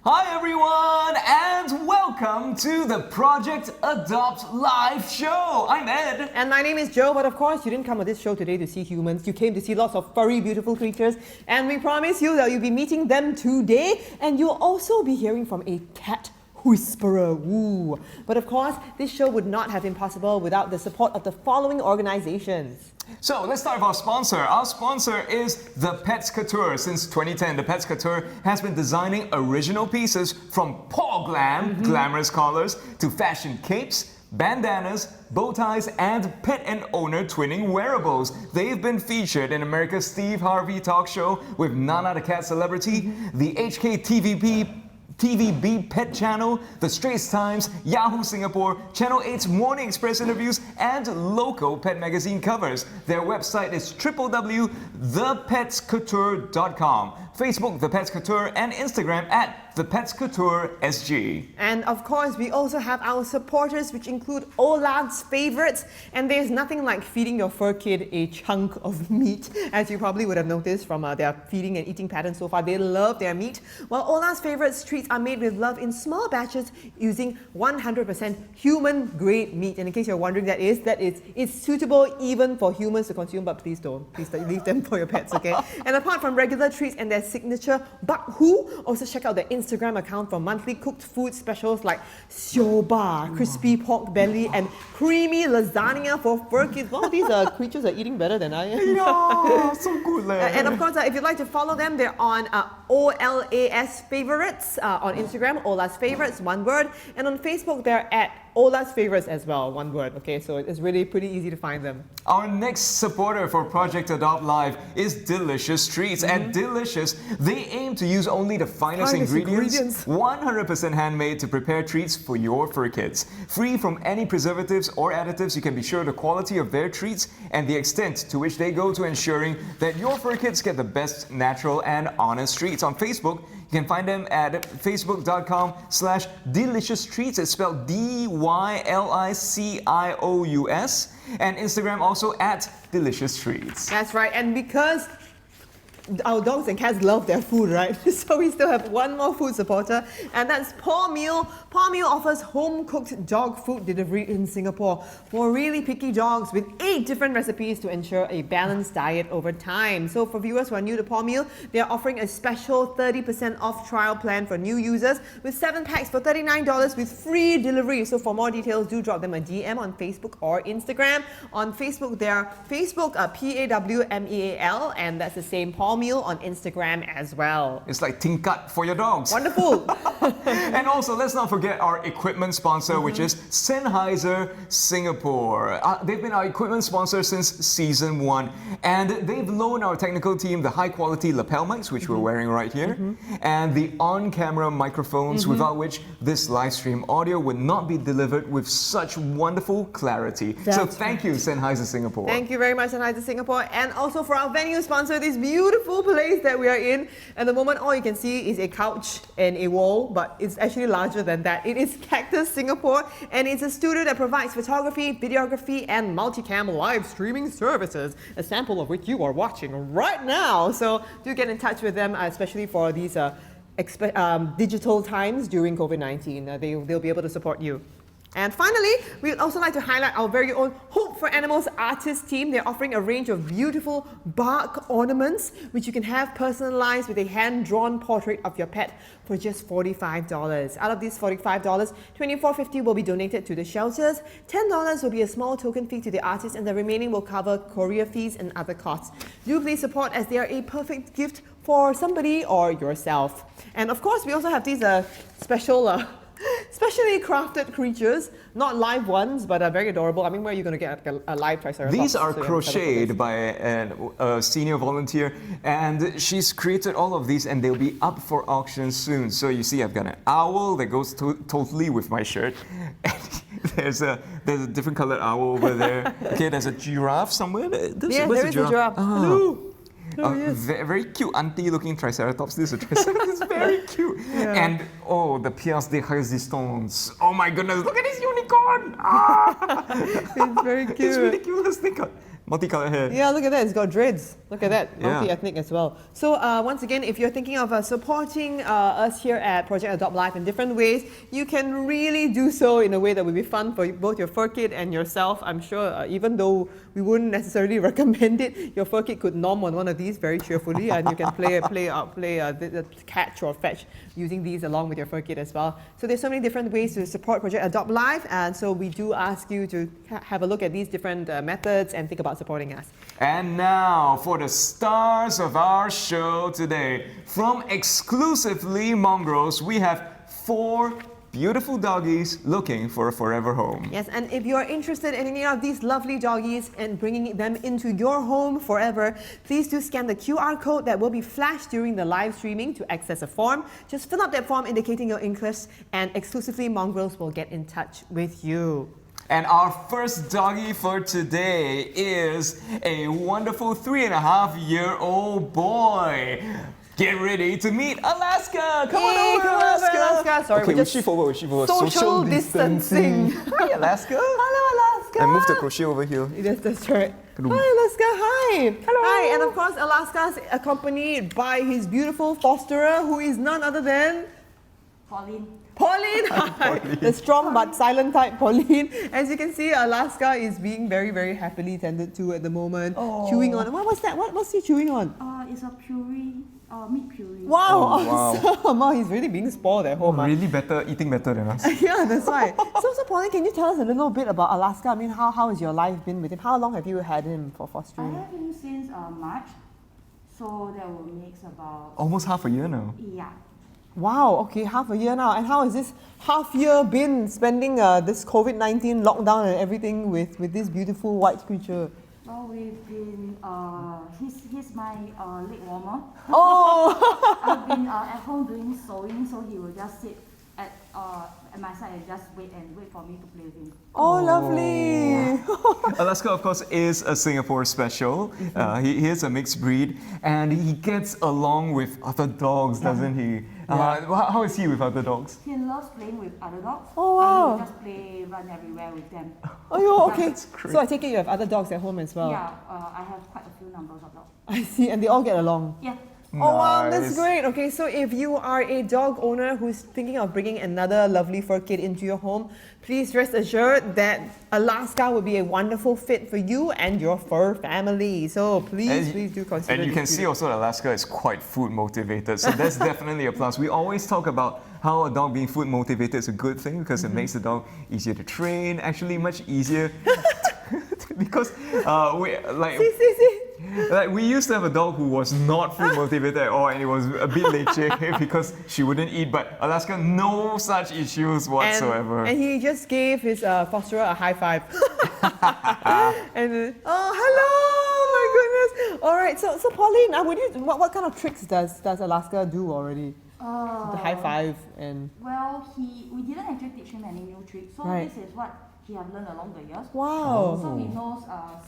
Hi everyone, and welcome to the Project Adopt live show. I'm Ed. And my name is Jo, but of course you didn't come on this show today to see humans. You came to see lots of furry, beautiful creatures, and we promise you that you'll be meeting them today, and you'll also be hearing from a cat whisperer. Woo. But of course, this show would not have been possible without the support of the following organizations. So let's start with our sponsor. Our sponsor is The Pets Couture. Since 2010, The Pets Couture has been designing original pieces from paw glam, glamorous collars, to fashion capes, bandanas, bow ties, and pet and owner twinning wearables. They've been featured in America's Steve Harvey talk show with Nana the Cat Celebrity, the TVB Pet Channel, The Straits Times, Yahoo Singapore, Channel 8's Morning Express interviews, and local pet magazine covers. Their website is www.thepetscouture.com, Facebook The Pets Couture, and Instagram at The Pets Couture SG. And of course, we also have our supporters, which include Olad's favorites. And there's nothing like feeding your fur kid a chunk of meat, as you probably would have noticed from their feeding and eating pattern so far. They love their meat. Well, Olad's favorites treats are made with love in small batches using 100% human-grade meat. And in case you're wondering, it's suitable even for humans to consume, but please don't. Please leave them for your pets, okay? And apart from regular treats and their signature bak hu, also check out their Instagram account for monthly cooked food specials like sioba, crispy pork belly, and creamy lasagna for fur kids. Wow, these creatures are eating better than I am. Yeah, so good. And of course, if you'd like to follow them, they're on OLAS Favorites on Instagram, Ola's Favorites, one word. And on Facebook, they're at Ola's Favorites as well, one word. Okay, so it's really pretty easy to find them. Our next supporter for Project Adopt Live is Delicious Treats. At Delicious, they aim to use only the finest ingredients, 100% handmade to prepare treats for your fur kids. Free from any preservatives or additives, you can be sure the quality of their treats and the extent to which they go to ensuring that your fur kids get the best natural and honest treats. On Facebook, you can find them at facebook.com/delicious treats. It's spelled DYLICIOUS. And Instagram also at Delicious Treats. That's right, and because our dogs and cats love their food, right? So we still have one more food supporter, and that's Paw Meal. Paw Meal offers home-cooked dog food delivery in Singapore for really picky dogs with 8 different recipes to ensure a balanced diet over time. So for viewers who are new to Paw Meal, they're offering a special 30% off trial plan for new users with 7 packs for $39 with free delivery. So for more details, do drop them a DM on Facebook or Instagram. On Facebook, they're Facebook PAWMEAL, and that's the same Paw Meal on Instagram as well. It's like tingkat for your dogs. Wonderful. And also, let's not forget our equipment sponsor, which is Sennheiser Singapore. They've been our equipment sponsor since season 1, and they've loaned our technical team the high-quality lapel mics, which we're wearing right here, and the on-camera microphones, without which this live stream audio would not be delivered with such wonderful clarity. So thank you, Sennheiser Singapore. Thank you very much, Sennheiser Singapore. And also for our venue sponsor, this beautiful place that we are in. At the moment, all you can see is a couch and a wall, but it's actually larger than that. It is Cactus Singapore, and it's a studio that provides photography, videography, and multicam live streaming services, a sample of which you are watching right now. So do get in touch with them, especially for these digital times during COVID-19. They'll be able to support you. And finally, we'd also like to highlight our very own Hope for Animals artist team. They're offering a range of beautiful bark ornaments, which you can have personalized with a hand-drawn portrait of your pet for just $45. Out of these $45, $24.50 will be donated to the shelters, $10 will be a small token fee to the artist, and the remaining will cover courier fees and other costs. Do please support, as they are a perfect gift for somebody or yourself. And of course, we also have these specially crafted creatures, not live ones, but very adorable. I mean, where are you going to get a live Triceratops? These are crocheted by a senior volunteer, and she's created all of these, and they'll be up for auction soon. So you see, I've got an owl that goes totally with my shirt. There's a different colored owl over there. Okay, there's a giraffe somewhere. There is a giraffe. Hello. Very cute auntie-looking Triceratops. This is a Triceratops. It's very cute. Yeah. And the pièce de résistance. Oh my goodness! Look at this unicorn. It's very cute. It's ridiculous. multicolored hair. Yeah, look at that. It's got dreads. Look at that. Yeah. Multi-ethnic as well. So once again, if you're thinking of supporting us here at Project Adopt Life in different ways, you can really do so in a way that will be fun for both your fur kid and yourself. I'm sure even though we wouldn't necessarily recommend it, your fur kid could nom on one of these very cheerfully, and you can play the catch or fetch using these along with your fur kid as well. So there's so many different ways to support Project Adopt Life, and so we do ask you to have a look at these different methods and think about supporting us. And now for the stars of our show today. From exclusively Mongrels, we have 4 beautiful doggies looking for a forever home. Yes, and if you are interested in any of these lovely doggies and bringing them into your home forever, please do scan the QR code that will be flashed during the live streaming to access a form. Just fill up that form indicating your interest, and exclusively Mongrels will get in touch with you. And our first doggie for today is a wonderful 3.5-year-old boy. Get ready to meet Alaska! Come on over, Alaska! Sorry, okay, we're just shift over, shift over. social distancing. Hi, Alaska! Hello, Alaska! And move the crochet over here. Yes, that's right. Hello. Hi, Alaska. Hi. Hello. Hi, and of course, Alaska's accompanied by his beautiful fosterer, who is none other than Pauline. Pauline. Hi. The strong but silent type, Pauline. As you can see, Alaska is being very, very happily tended to at the moment. Oh. Chewing on. What's that? What's he chewing on? It's a puree, meat puree. Wow, Oh, wow. awesome. Wow, he's really being spoiled at home. Really eating better than us. Yeah, that's right. So Pauline, can you tell us a little bit about Alaska? I mean, how has your life been with him? How long have you had him for I fostering? have him since March, so that will make about Almost half a year now. yeah. Wow, okay, half a year now. And how has this half year been spending this COVID-19 lockdown and everything with this beautiful white creature? Well, we've been he's my leg warmer. Oh! I've been at home doing sewing, so he will just sit at my side and just wait for me to play with him. Oh, lovely! Alaska, of course, is a Singapore special. He is a mixed breed, and he gets along with other dogs, doesn't he? How is he with other dogs? He loves playing with other dogs. Oh, wow. He will just play, run everywhere with them. Oh, you're okay. That's great. So I take it you have other dogs at home as well? Yeah, I have quite a few numbers of dogs. I see, and they all get along? Yeah. Oh wow, that's Nice. great. Okay, so if you are a dog owner who's thinking of bringing another lovely fur kid into your home, please rest assured that Alaska will be a wonderful fit for you and your fur family. So please do consider. And you can this see also that Alaska is quite food motivated, so that's definitely a plus. We always talk about how a dog being food motivated is a good thing because it makes the dog easier to train, actually much easier because we used to have a dog who was not food motivated at all, and it was a bit leceh because she wouldn't eat. But Alaska, no such issues whatsoever. And he just gave his fosterer a high five. And oh, hello! My goodness. All right. So Pauline, what kind of tricks does Alaska do already? The high five and. Well, we didn't actually teach him any new tricks, so Right. this is what he has learned along the years. Wow. So he knows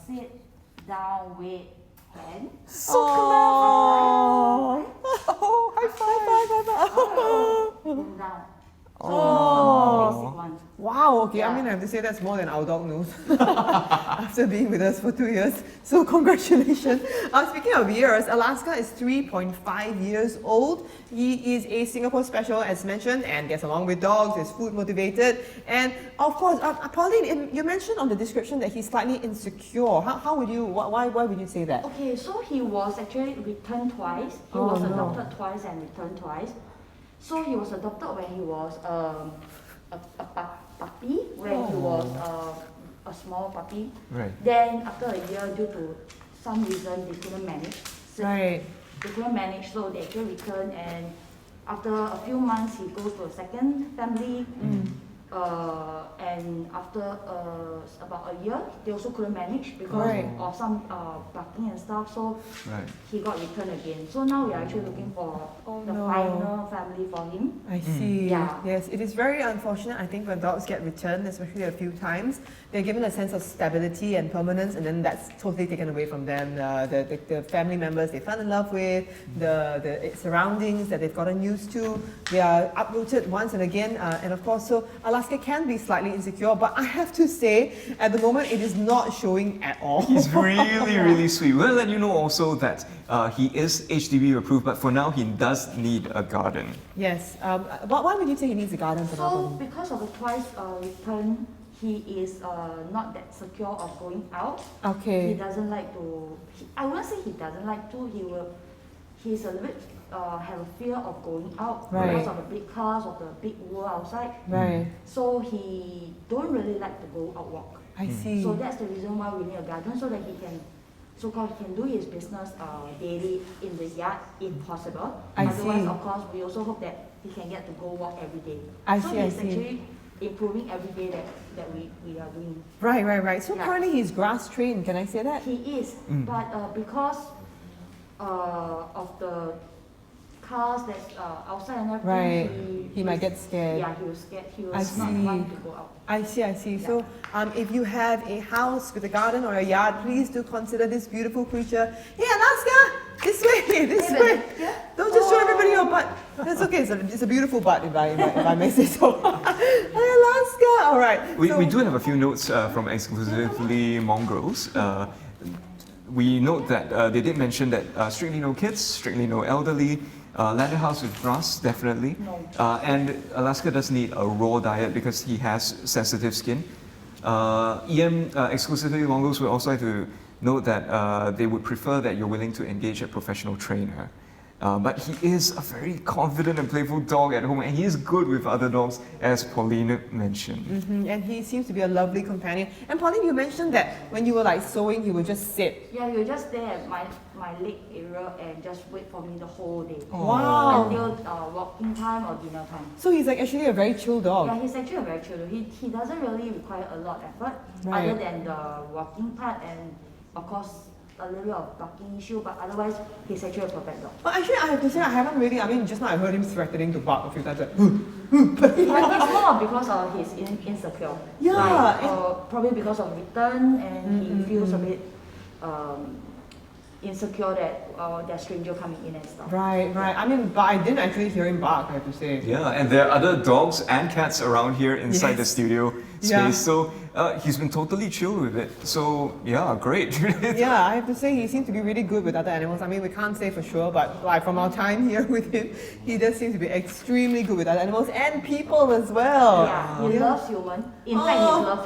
sit, down, wait, hand. So clever! Oh, high five! Then down. So Oh. basic ones. Wow, okay, Yeah. I mean, I have to say that's more than our dog knows after being with us for 2 years. So, congratulations. Speaking of years, Alaska is 3.5 years old. He is a Singapore special, as mentioned, and gets along with dogs, is food motivated. And of course, Pauline, you mentioned on the description that he's slightly insecure. Why would you say that? Okay, so he was actually returned twice. He was adopted twice and returned twice. So he was adopted when he was a puppy, when he was a small puppy. Right. Then after a year, due to some reason, they couldn't manage. So Right. They couldn't manage, so they actually returned. And after a few months, he goes to a second family. And after about a year, they also couldn't manage because Right. of some barking and stuff. So Right. he got returned again. So now we are actually looking for the no. final family for him. I see. Yeah. Yes, it is very unfortunate, I think, when dogs get returned, especially a few times. They're given a sense of stability and permanence, and then that's totally taken away from them. The family members they fell in love with, the surroundings that they've gotten used to, they are uprooted once and again. And of course, so Alaska can be slightly insecure, but I have to say, at the moment, it is not showing at all. He's really, really sweet. We'll let you know also that he is HDB approved, but for now he does need a garden. Yes. But why would you say he needs a garden for now? So because of the twice return, he is not that secure of going out. He Okay. doesn't like to. I wouldn't say he doesn't like to. He's a little bit have a fear of going out Right. because of the big cars, of the big world outside. Right. So he don't really like to go out walk. I see. So that's the reason why we need a garden so that he can, so-called, he can do his business daily in the yard if possible. I Otherwise, see. of course, we also hope that he can get to go walk every day. I so see, I he's see. actually improving every day that we are doing. Right. So Yeah. currently he's grass trained, can I say that? He is, but because of the cars that's outside and everything, Right. He might get scared. Yeah, he was scared. He I was not see. want to go out. I see. So, if you have a house with a garden or a yard, please do consider this beautiful creature. Hey, Alaska! This way! This Hey, way! baby. Yeah? Don't just show everybody your butt. That's okay. It's a beautiful butt, if I may say so. Hey, Alaska! All right. We do have a few notes from exclusively Mongrels. We note that they did mention that strictly no kids, strictly no elderly, landed house with grass, definitely. No. And Alaska does need a raw diet because he has sensitive skin. EM exclusively Mongrels would also like to note that they would prefer that you're willing to engage a professional trainer. But he is a very confident and playful dog at home, and he is good with other dogs, as Pauline mentioned. And he seems to be a lovely companion. And Pauline, you mentioned that when you were like sewing, he would just sit. Yeah, he was just there at my leg area and just wait for me the whole day. Wow. Until walking time or dinner time. So he's like actually a very chill dog. Yeah, he's actually a very chill. He doesn't really require a lot of effort Right. other than the walking part and of course a little bit of barking issue, but otherwise he's actually a perfect dog. Well, actually, I have to say, I haven't really. I mean, just now I heard him threatening to bark a few times. Like, But it's more because he's insecure. Yeah, Like, and- probably because of return and he feels a bit insecure that there's stranger coming in and stuff. Right. I mean, but I didn't actually hear him bark, I have to say. Yeah, and there are other dogs and cats around here inside the Yes. studio space, Yeah. so he's been totally chill with it. So yeah, great. Yeah, I have to say, he seems to be really good with other animals. I mean, we can't say for sure, but like from our time here with him, he does seem to be extremely good with other animals and people as well. Yeah, he loves human. In fact,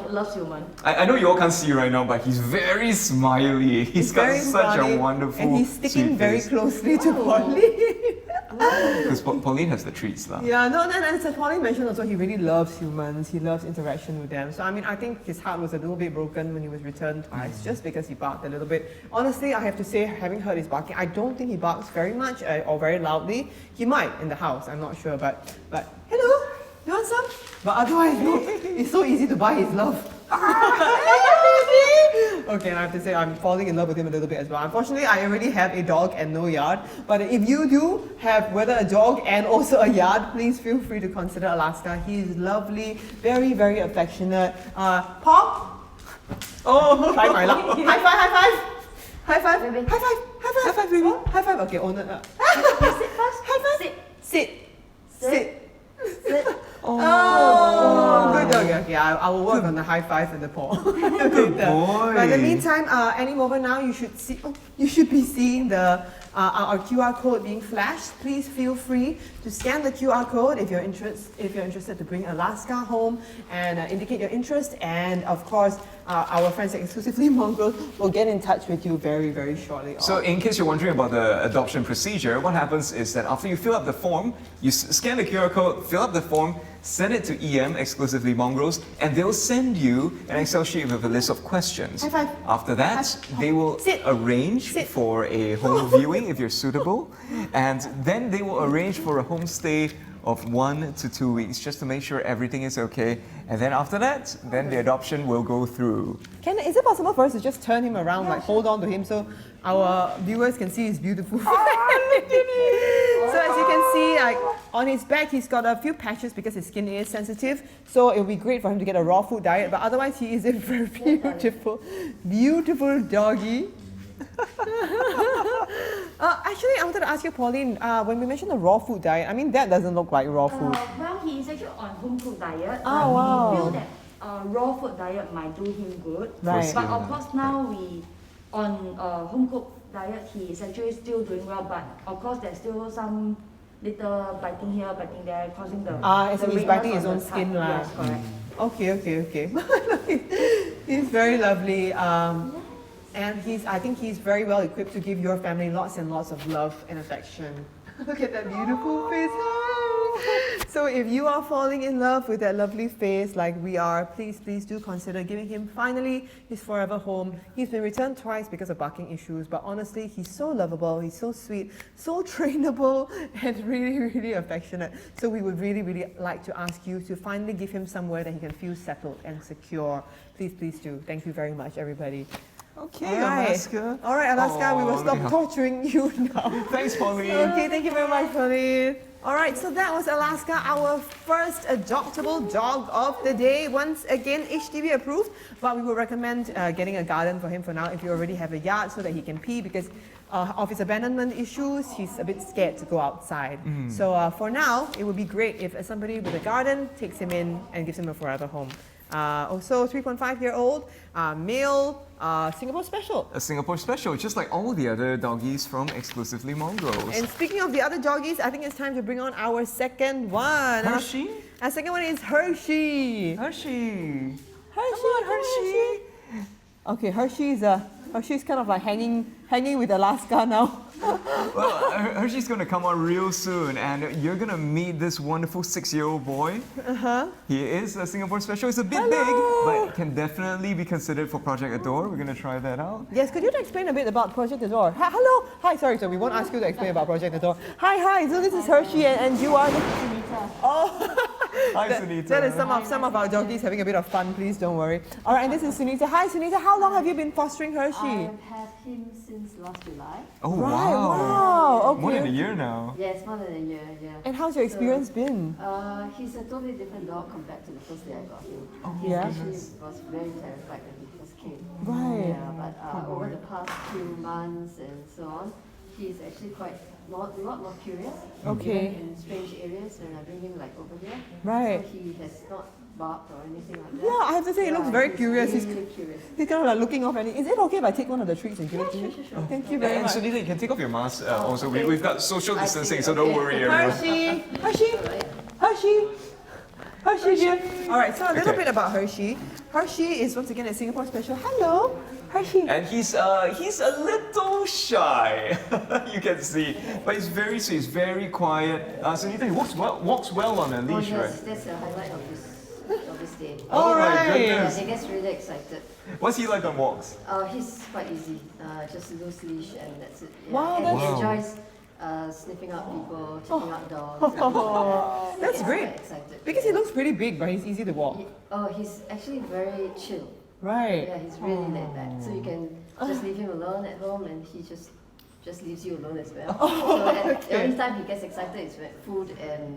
he loves human. I know you all can't see right now, but he's very smiley. He's got very such smiley, a wonderful, and he's sticking sweet very face. closely to Pauline. Because Pauline has the treats lah. Yeah, no, and as Pauline mentioned also, he really loves humans. He loves interaction with them. So I mean, I think his heart was a little bit broken when he was returned twice, just because he barked a little bit. Honestly, I have to say, having heard his barking, I don't think he barks very much or very loudly. He might in the house, I'm not sure, but hello, you want some? But otherwise, no, it's so easy to buy his love. Okay, and I have to say I'm falling in love with him a little bit as well. Unfortunately, I already have a dog and no yard. But if you do have whether a dog and also a yard, please feel free to consider Alaska. He is lovely, very, very affectionate. Paw? Oh, try my luck. High five, high five. High five, Baby. high five, high five, high five, baby. High five. Okay, owner. You sit first. High five. Sit. Sit. Sit. Sit. Oh, good dog. Okay, I will work on the high five and the paw. Good boy. But in the meantime, any moment now, you should see. Oh, you should be seeing the our QR code being flashed. Please feel free to scan the QR code if you're interested to bring Alaska home and indicate your interest. And of course, our friends at Exclusively Mongrels will get in touch with you very, very shortly. So in case you're wondering about the adoption procedure, what happens is that after you fill up the form, you scan the QR code, fill up the form, send it to EM, Exclusively Mongrels, and they'll send you an Excel sheet with a list of questions. High five. After that, they will Sit. arrange Sit. for a home viewing if you're suitable, and then they will arrange for a homestay of 1 to 2 weeks just to make sure everything is okay. And then after that, then the adoption will go through. Is it possible for us to just turn him around, like hold on to him so our viewers can see his beautiful face? So as you can see, like on his back, he's got a few patches because his skin is sensitive. So it would be great for him to get a raw food diet. But otherwise, he is a very beautiful, beautiful doggy. Actually, I wanted to ask you, Pauline, when we mentioned the raw food diet, I mean, that doesn't look like raw food. Well, he is actually on home cooked diet. Oh, wow. He feel that raw food diet might do him good. Right. But of course now we on home cooked diet, he is actually still doing well. But of course there's still some little biting here, biting there, causing the So he's redness biting on his the own side. skin lah. Yes, correct. Okay. He's very lovely. And I think he's very well equipped to give your family lots and lots of love and affection. Look at that beautiful face. So if you are falling in love with that lovely face like we are, please do consider giving him finally his forever home. He's been returned twice because of barking issues, but honestly, he's so lovable, he's so sweet, so trainable, and really affectionate. So we would really like to ask you to finally give him somewhere that he can feel settled and secure. Please do. Thank you very much, everybody. Okay, All right. Alaska. All right, Alaska, we will stop torturing you now. Thanks, Pauline. Okay, thank you very much, Pauline. All right, so that was Alaska, our first adoptable dog of the day. Once again, HDB approved, but we would recommend getting a garden for him for now if you already have a yard so that he can pee, because of his abandonment issues, he's a bit scared to go outside. So for now, it would be great if somebody with a garden takes him in and gives him a forever home. Also, 3.5-year-old, male, Singapore Special. A Singapore Special, just like all the other doggies from exclusively Mongrels. And speaking of the other doggies, I think it's time to bring on our second one. Hershey? Our second one is Hershey. Hershey. Hershey. Okay, Hershey's kind of like hanging with Alaska now. Well, Hershey's gonna come on real soon, and you're gonna meet this wonderful 6-year-old boy. He is a Singapore Special. It's a bit big, but can definitely be considered for Project Adore. We're gonna try that out. Yes, could you explain a bit about Project Adore? Hello. Hi, sorry, we won't ask you to explain about Project Adore. Hi. So this is Hershey, and you are. Oh. Hi, Sunita. That is some of our doggies having a bit of fun. Please don't worry. All right, and this is Sunita. Hi, Sunita. How long have you been fostering Hershey? I've had him since last July. Oh, Right, wow. wow. Okay. More than a year now. Yes, more than a year, yeah. And how's your experience been? He's a totally different dog compared to the first day I got him. He yeah? actually was very terrified when he first came. Right. Yeah, but over the past few months and so on, he's actually a lot more curious. Okay. Even in strange areas when I bring him like over here. Right. So he has not barked or anything like that. Yeah, I have to say, he looks very curious. He's really curious. He's kind of like looking off. Is it okay if I take one of the treats and give it to you? Sure. Thank you very And much. Sunita, you can take off your mask also. okay. We've got social I distancing, see, so don't okay. worry, everyone. Hershey dear. All right, so a little Okay. bit about Hershey. Hershey is once again a Singapore Special. Hello, Hershey. And he's a little shy, you can see, but he's very sweet, he's very quiet. Sunita, he walks well on a Oh leash, yes, right? that's the highlight of this day. Oh my Alright. Yeah, goodness. he gets really excited. What's he like on walks? He's quite easy. Just a loose leash and that's it. Yeah. Wow, and he that's- enjoys sniffing out people, checking out dogs. Oh, that's He's great. quite excited. Because he looks pretty big, but he's easy to walk. He's actually very chill. Right. Yeah, he's really laid back. So you can just leave him alone at home and he just leaves you alone as well. So the only time he gets excited is when food and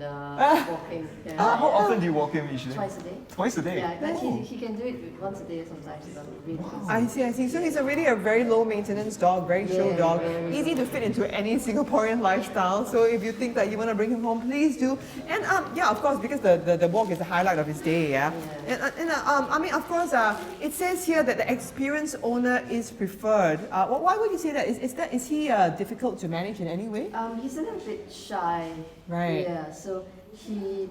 walking. Yeah. How often do you walk him each day? Twice a day. Twice a day? Yeah, but he can do it once a day sometimes. It's really I see. So he's really a very low maintenance dog, very chill Yeah, dog, very easy to fit into any Singaporean lifestyle. So if you think that you want to bring him home, please do. And yeah, of course, because the walk is the highlight of his day. Yeah. And I mean, of course, it says here that the experienced owner is preferred. Why would you say that? Is he difficult to manage in any way? He's a little bit shy. Right. Yeah, so he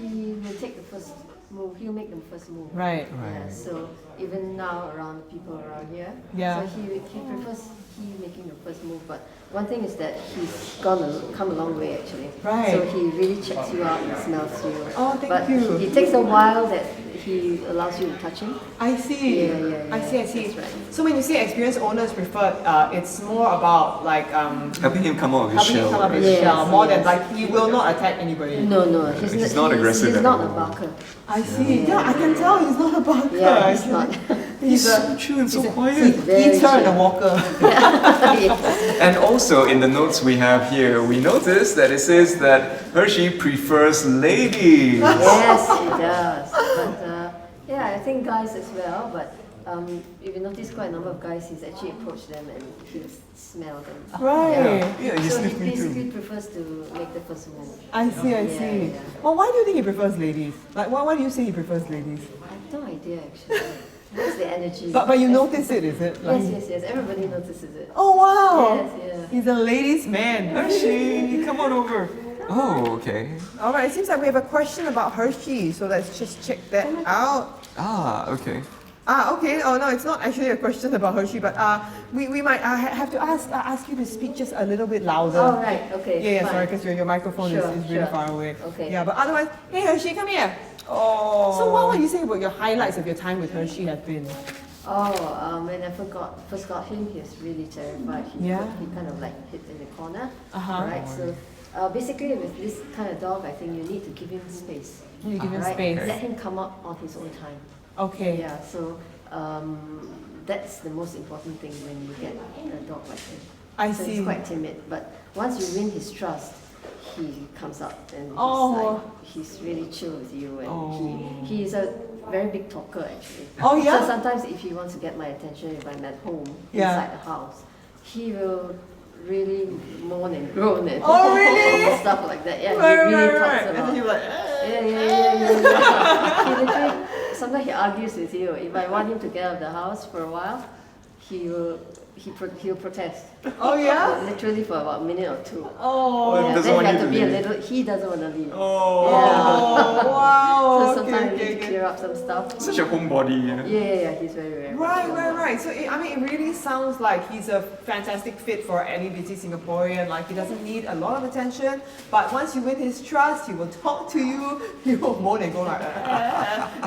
will take the first move. He'll make the first move. Right. Yeah, so even now around the people around here. Yeah. So he prefers he making the first move. But one thing is that he's come a long way actually. Right. So he really checks you out and smells you. Oh, thank but you. It takes a while that he allows you to touch him. I see. Yeah. I see. That's right. So when you say experienced owners preferred, it's more about like Helping him come out of his helping him shell. come up with Yes, shell, more than yes. like he will not attack anybody. No, He's not aggressive He's at not a all. barker. I see. Yeah, I can tell he's not a barker. Yeah, he's not. He's so chill and so quiet. Very Eater and a chill. walker. Yes. And also in the notes we have here, we noticed that it says that Hershey prefers ladies. Yes, he does. But yeah, I think guys as well. But if you notice, quite a number of guys, he's actually approached them and he'll smell them. Right. Yeah, he's So he sniffing basically too. prefers to make the first move. I see, I Yeah, see. yeah. Well, why do you think he prefers ladies? Like, why do you say he prefers ladies? I have no idea actually. What's the energy? But you notice it, is it? Like, Yes. Everybody notices it. Oh wow! Yes, yeah. He's a ladies' man. Hershey, come on over. Oh, okay. All right, it seems like we have a question about Hershey, so let's just check that out. Ah, okay. Okay. Oh no, it's not actually a question about Hershey, but we might have to ask you to speak just a little bit louder. Oh, right, okay. Yeah, fine. sorry, because your microphone Sure, is really sure. far away. Okay. Yeah, but otherwise, hey Hershey, come here. Oh. So what would you say about your highlights of your time with Hershey have been? When I first got him, he was really terrified. He kind of like hid in the corner. Right. So basically, with this kind of dog, I think you need to give him space. You give him right? space. Let him come up on his own time. Okay. Yeah. So that's the most important thing when you get a dog like him. I So see. he's quite timid, but once you win his trust, he comes up and he's really chill with you, and he's a very big talker actually. Oh yeah. So sometimes if he wants to get my attention, if I'm at home Yeah. inside the house, he will really moan and groan and Oh, really? stuff like that. Yeah, Right, he really right, talks right. a And then lot. you're like, Yeah. He literally, sometimes he argues with you. If I want him to get out of the house for a while, he'll protest. oh yeah. Literally for about a minute or two. Oh. Yeah, doesn't then want you you have to to be a leave. little. He doesn't want to leave. Oh. Oh wow. So sometimes okay, we need to clear up some stuff. Such a homebody, yeah. Yeah. He's very. Right. So, it really sounds like he's a fantastic fit for any busy Singaporean. Like, he doesn't need a lot of attention, but once you win his trust, he will talk to you, he will moan and go like,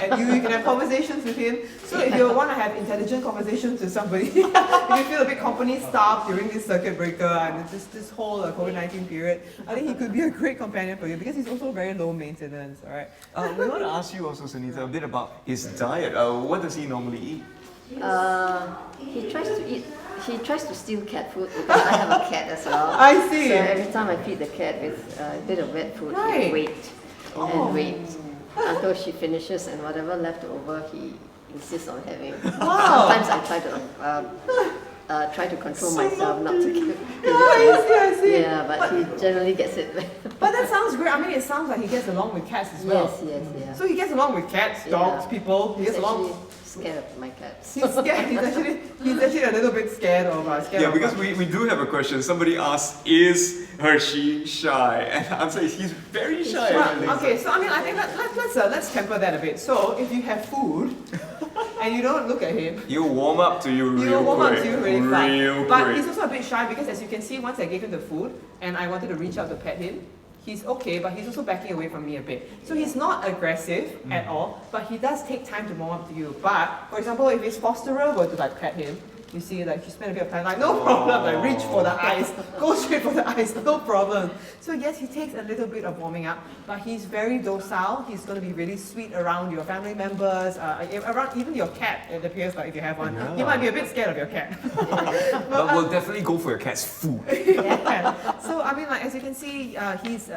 and you can have conversations with him. So, if you want to have intelligent conversations with somebody, if you feel a bit company starved during this circuit breaker and this whole COVID-19 period, I think he could be a great companion for you because he's also very low maintenance, alright? We want to ask you also, Sunita, a bit about his diet. What does he normally eat? He tries to steal cat food because I have a cat as well. I see. So every time I feed the cat with a bit of wet food, Right. he wait and wait until she finishes, and whatever left over, he insists on having. Wow. Sometimes I try to control myself not to give it. I see. Yeah, but he generally gets it. But that sounds great. I mean, it sounds like he gets along with cats as well. Yes. So he gets along with cats, dogs, Yeah. people. He He's gets actually along. scared of my cats. He's scared. He's actually a little bit scared of us. Yeah, because we do have a question. Somebody asked, is Hershey shy? And the answer is he's very shy. Well, okay, so I mean, I think let's temper that a bit. So if you have food and you don't look at him, He'll warm up to you real he'll warm up quick. to you really fast. Real But quick. he's also a bit shy because, as you can see, once I gave him the food and I wanted to reach out to pet him, he's okay, but he's also backing away from me a bit. So he's not aggressive at all, but he does take time to warm up to you. But, for example, if his fosterer were to like pet him, you see, like, she spent a bit of time, like, no problem, like, reach for the eyes, go straight for the eyes, no problem. So yes, he takes a little bit of warming up, but he's very docile. He's going to be really sweet around your family members, around even your cat, it appears like if you have one. You might be a bit scared of your cat. But we'll definitely go for your cat's food. Yeah. So I mean, like, as you can see,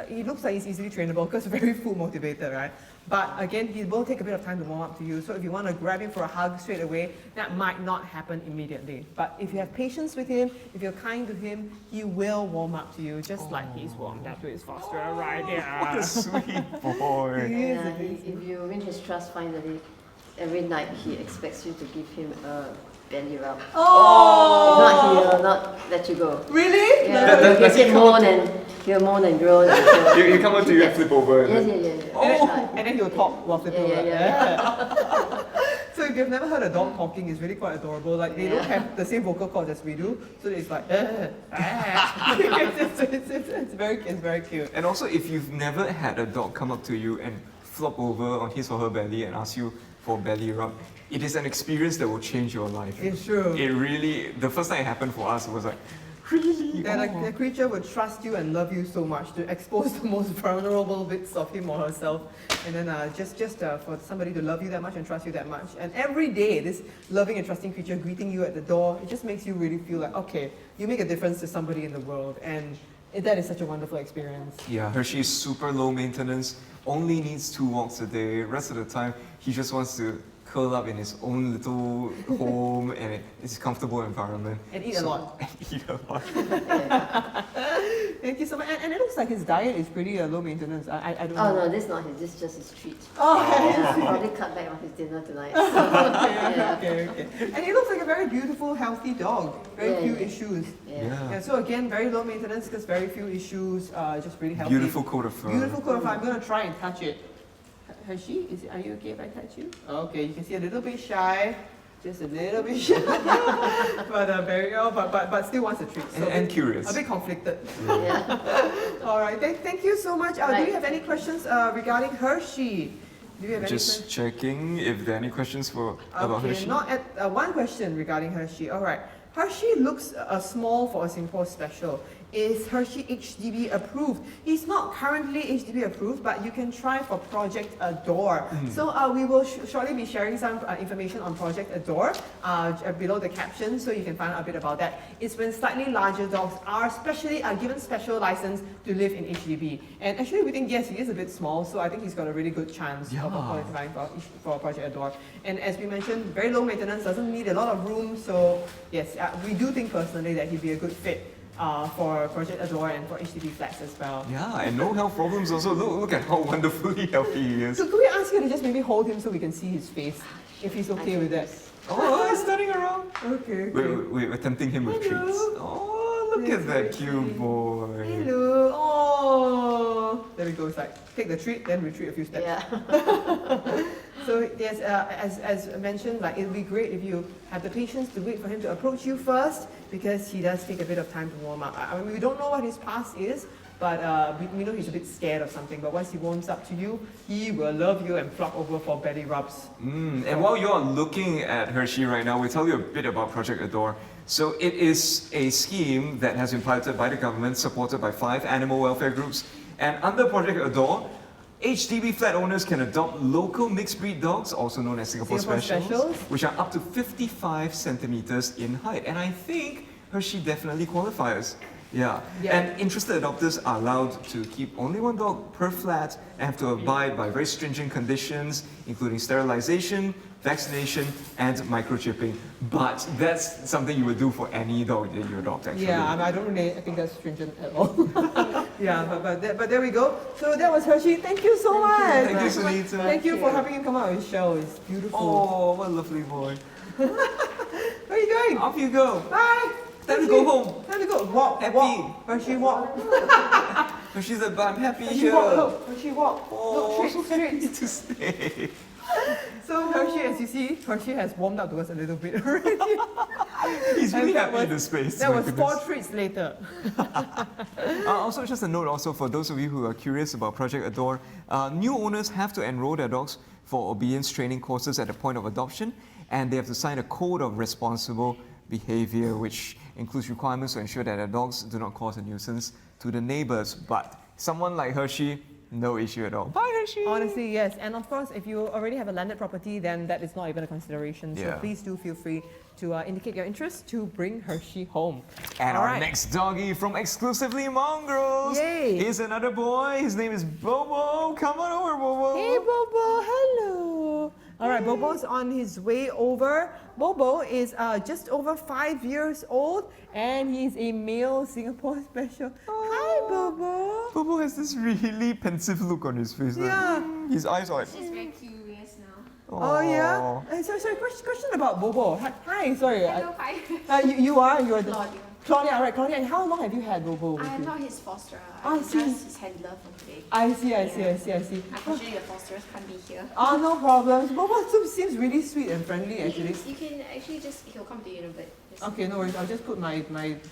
he looks like he's easily trainable because very food motivated, right? But again, he will take a bit of time to warm up to you. So if you want to grab him for a hug straight away, that might not happen immediately. But if you have patience with him, if you're kind to him, he will warm up to you, just like he's warmed up to his fosterer right here. What a sweet boy. He is, Yeah, he is. if you win his trust finally, every night he expects you to give him a belly rub. If not, he will not let you go. Really? Yeah, does he he'll moan and groan. Until You come up to you and flip over. Yes. And then he'll talk while flipping over. Yeah. So if you've never heard a dog talking, it's really quite adorable. Like, they don't have the same vocal cords as we do, so it's like, it's very cute. And also, if you've never had a dog come up to you and flop over on his or her belly and ask you for a belly rub, it is an experience that will change your life. It's true. It really, the first time it happened for us, it was like, really? That Oh. the creature would trust you and love you so much to expose the most vulnerable bits of him or herself, and then just for somebody to love you that much and trust you that much. And every day, this loving and trusting creature greeting you at the door, it just makes you really feel like, okay, you make a difference to somebody in the world, and that is such a wonderful experience. Yeah, Hershey is super low maintenance, only needs 2 walks a day. Rest of the time, he just wants to curl up in his own little home and it's a comfortable environment. And eat a lot. Eat a lot. Thank you so much. And it looks like his diet is pretty low maintenance. I don't Oh know. no, this is not his. This is just his treat. Oh, Yeah, I'll probably cut back on his dinner tonight. Yeah. okay. And he looks like a very beautiful, healthy dog. Very Yeah, few yeah. issues. Yeah. Yeah, so again, very low maintenance because very few issues, just really healthy. Beautiful coat of fur. Beautiful coat of fur. I'm going to try and touch it. Hershey, are you okay if I touch you? Okay, you can see a little bit shy. Just a little bit shy. but still wants a treat. So And curious. A bit conflicted. Yeah. All right, thank you so much. Do Right. you have any questions regarding Hershey? Do you have any Just checking if there are any questions about Okay, Hershey. not at one question regarding Hershey. All right, Hershey looks small for a Singapore special. Is Hershey HDB approved? He's not currently HDB approved, but you can try for Project Adore. So we will shortly be sharing some information on Project Adore below the caption, so you can find out a bit about that. It's when slightly larger dogs are given special license to live in HDB. And actually, we think yes, he is a bit small, so I think he's got a really good chance of qualifying for Project Adore. And as we mentioned, very low maintenance, doesn't need a lot of room. So yes, we do think personally that he'd be a good fit for Project Adore and for HDB flats as well. Yeah, and no health problems also. Look at how wonderfully healthy he is. So could we ask you to just maybe hold him so we can see his face, if he's okay with that? Oh, he's turning around. Okay. We're tempting him with Hello. treats. Oh, look at that cute boy. Hello. Oh. There we go. It's like take the treat, then retreat a few steps. Yeah. So yes, as mentioned, like it would be great if you have the patience to wait for him to approach you first, because he does take a bit of time to warm up. I mean, we don't know what his past is, but we know he's a bit scared of something. But once he warms up to you, he will love you and flop over for belly rubs. And while you're looking at Hershey right now, we'll tell you a bit about Project Adore. So it is a scheme that has been piloted by the government, supported by 5 animal welfare groups. And under Project Adore, HDB flat owners can adopt local mixed breed dogs, also known as Singapore Specials, which are up to 55 centimeters in height. And I think Hershey definitely qualifies. Yeah. And interested adopters are allowed to keep only 1 dog per flat and have to abide by very stringent conditions, including sterilization, vaccination, and microchipping. But that's something you would do for any dog that you adopt, actually. Yeah, I don't really think that's stringent at all. Yeah, but there we go. So that was Hershey. Thank you so much. Thank you, Sunita. Thank you for having him come out of his shell. It's beautiful. Oh, what a lovely boy. Where are you going? Off you go. Bye. Time to go home. Time to go. Walk. Happy. Walk. Hershey, walk. She's like, but I'm happy Hershey, here. walk. Look. Hershey, walk. Oh, Look, so straight, happy straight. to stay. So Hershey, as you see, Hershey has warmed up to us a little bit already. He's really And that happy in the was- space. That my was goodness. 4 treats later. Also, just a note also for those of you who are curious about Project Adore, new owners have to enroll their dogs for obedience training courses at the point of adoption, and they have to sign a code of responsible behavior, which includes requirements to ensure that their dogs do not cause a nuisance to the neighbors. But someone like Hershey, no issue at all. Bye, Hershey. Honestly, yes. And of course, if you already have a landed property, then that is not even a consideration. So Yeah. please do feel free to indicate your interest to bring Hershey home. And All our right. next doggy from exclusively Mongrels Yay. is another boy. His name is Bobo. Come on over, Bobo. Hey, Bobo. Hello. All right, Bobo's on his way over. Bobo is just over 5 years old, and he's a male Singapore Special. Hi, Bobo. Bobo has this really pensive look on his face. Yeah. His eyes are like, She's very curious now. Oh, yeah? Sorry, question about Bobo. Hi, sorry. Hello, hi. You're the... Claudia. Claudia, all right, Claudia. And how long have you had Bobo with I am you? not his fosterer. I I'm see. just his handler for today. I see. Unfortunately, the fosterers can't be here. Oh, no problems. Bobo seems really sweet and friendly, actually. You can actually he'll come to you in a bit. Okay, no worries. I'll just put my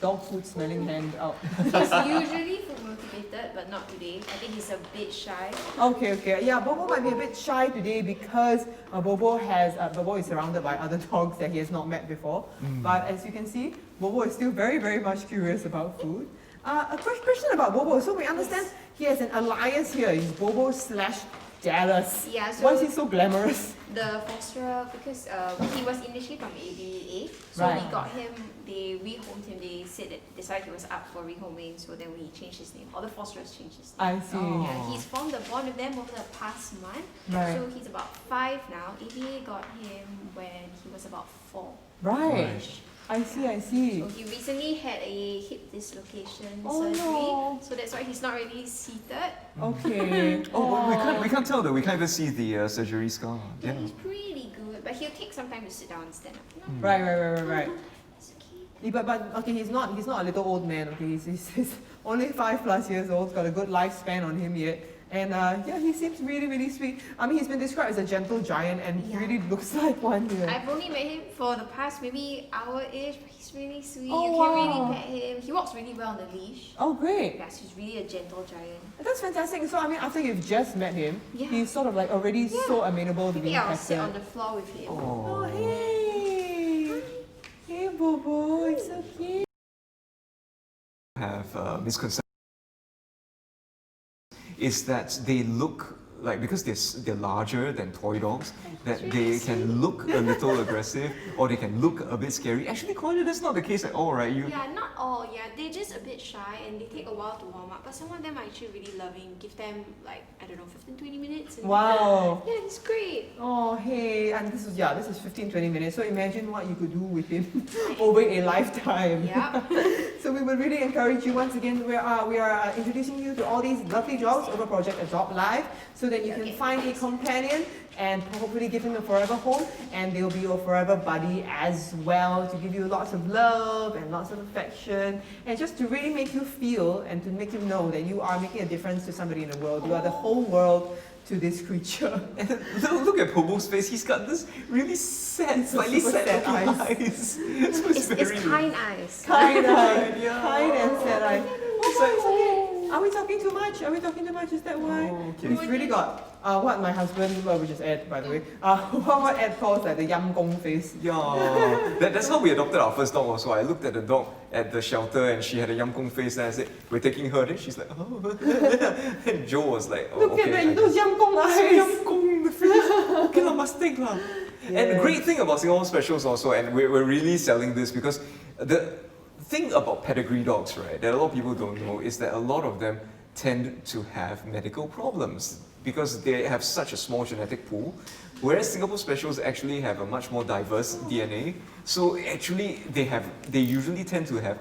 dog food smelling hand out. He's usually food motivated, but not today. I think he's a bit shy. Okay. Yeah, Bobo might be a bit shy today because Bobo is surrounded by other dogs that he has not met before. But as you can see, Bobo is still very, very much curious about food. A question about Bobo. So we understand he has an alias here. He's Bobo / jealous. Yeah, so- Why is he so glamorous? The fosterer, because he was initially from ABA, so Right. we got him, they rehomed him, they said that decided he was up for rehoming, so then we changed his name. All the fosterers changed his name. I see. Yeah, he's formed a bond with them over the past month. Right. So he's about 5 now. ABA got him when he was about 4. Right. I see. So he recently had a hip dislocation Oh, surgery, no. so that's why he's not really seated. Okay. Oh, well, we can't tell though. We can't even see the surgery scar. Yeah, Yeah. he's pretty good, but he'll take some time to sit down and stand up. No, Right. it's okay. Yeah, but okay, he's not a little old man. Okay, he's only 5+ years old. Got a good lifespan on him yet. And yeah, he seems really sweet. I mean, he's been described as a gentle giant, and he Yeah. really looks like one here. I've only met him for the past maybe hour-ish, but he's really sweet. Oh, You wow. can really pet him. He walks really well on the leash. Oh, great. Yes, he's really a gentle giant. That's fantastic. So, I mean, after you've just met him, Yeah. he's sort of like already so amenable to Maybe being I'll petted. sit on the floor with him. Oh, hey. Hey, Bobo. It's so cute. Have misconception is that they look like, because they're larger than toy dogs, that they can look a little aggressive or they can look a bit scary. Actually, Claudia, that's not the case at all, right? Yeah, not all. Yeah, they're just a bit shy and they take a while to warm up. But some of them are actually really loving. Give them like, I don't know, 15-20 minutes. And Wow. yeah, it's great. Oh, hey. And this is 15-20 minutes. So imagine what you could do with him over a lifetime. Yeah. So we would really encourage you once again. We are introducing you to all these lovely dogs over Project Adopt Live, so that you can Okay. find a companion and hopefully give him a forever home, and they'll be your forever buddy as well, to give you lots of love and lots of affection, and just to really make you feel and to make you know that you are making a difference to somebody in the world. You are the whole world to this creature. And look at Bobo's face. He's got this really sad, slightly super sad sad looking eyes. eyes. So it's very It's kind eyes. Kind Yeah. kind and sad eye. Oh, it's okay. Are we talking too much? Is that why? Oh, okay. We've really got what my husband, which is Ed, by the way, what Ed calls like the yam gong face. Yeah, that's how we adopted our first dog also. I looked at the dog at the shelter and she had a yamkong face and I said, we're taking her. Then she's like, oh. And Joe was like, oh, Look okay. at those yam gong eyes. Yamkong, the face. Okay, I must take lah. And the great thing about Singapore Specials also, and we're really selling this because the thing about pedigree dogs, right, that a lot of people don't know is that a lot of them tend to have medical problems because they have such a small genetic pool, whereas Singapore Specials actually have a much more diverse DNA. So actually, they usually tend to have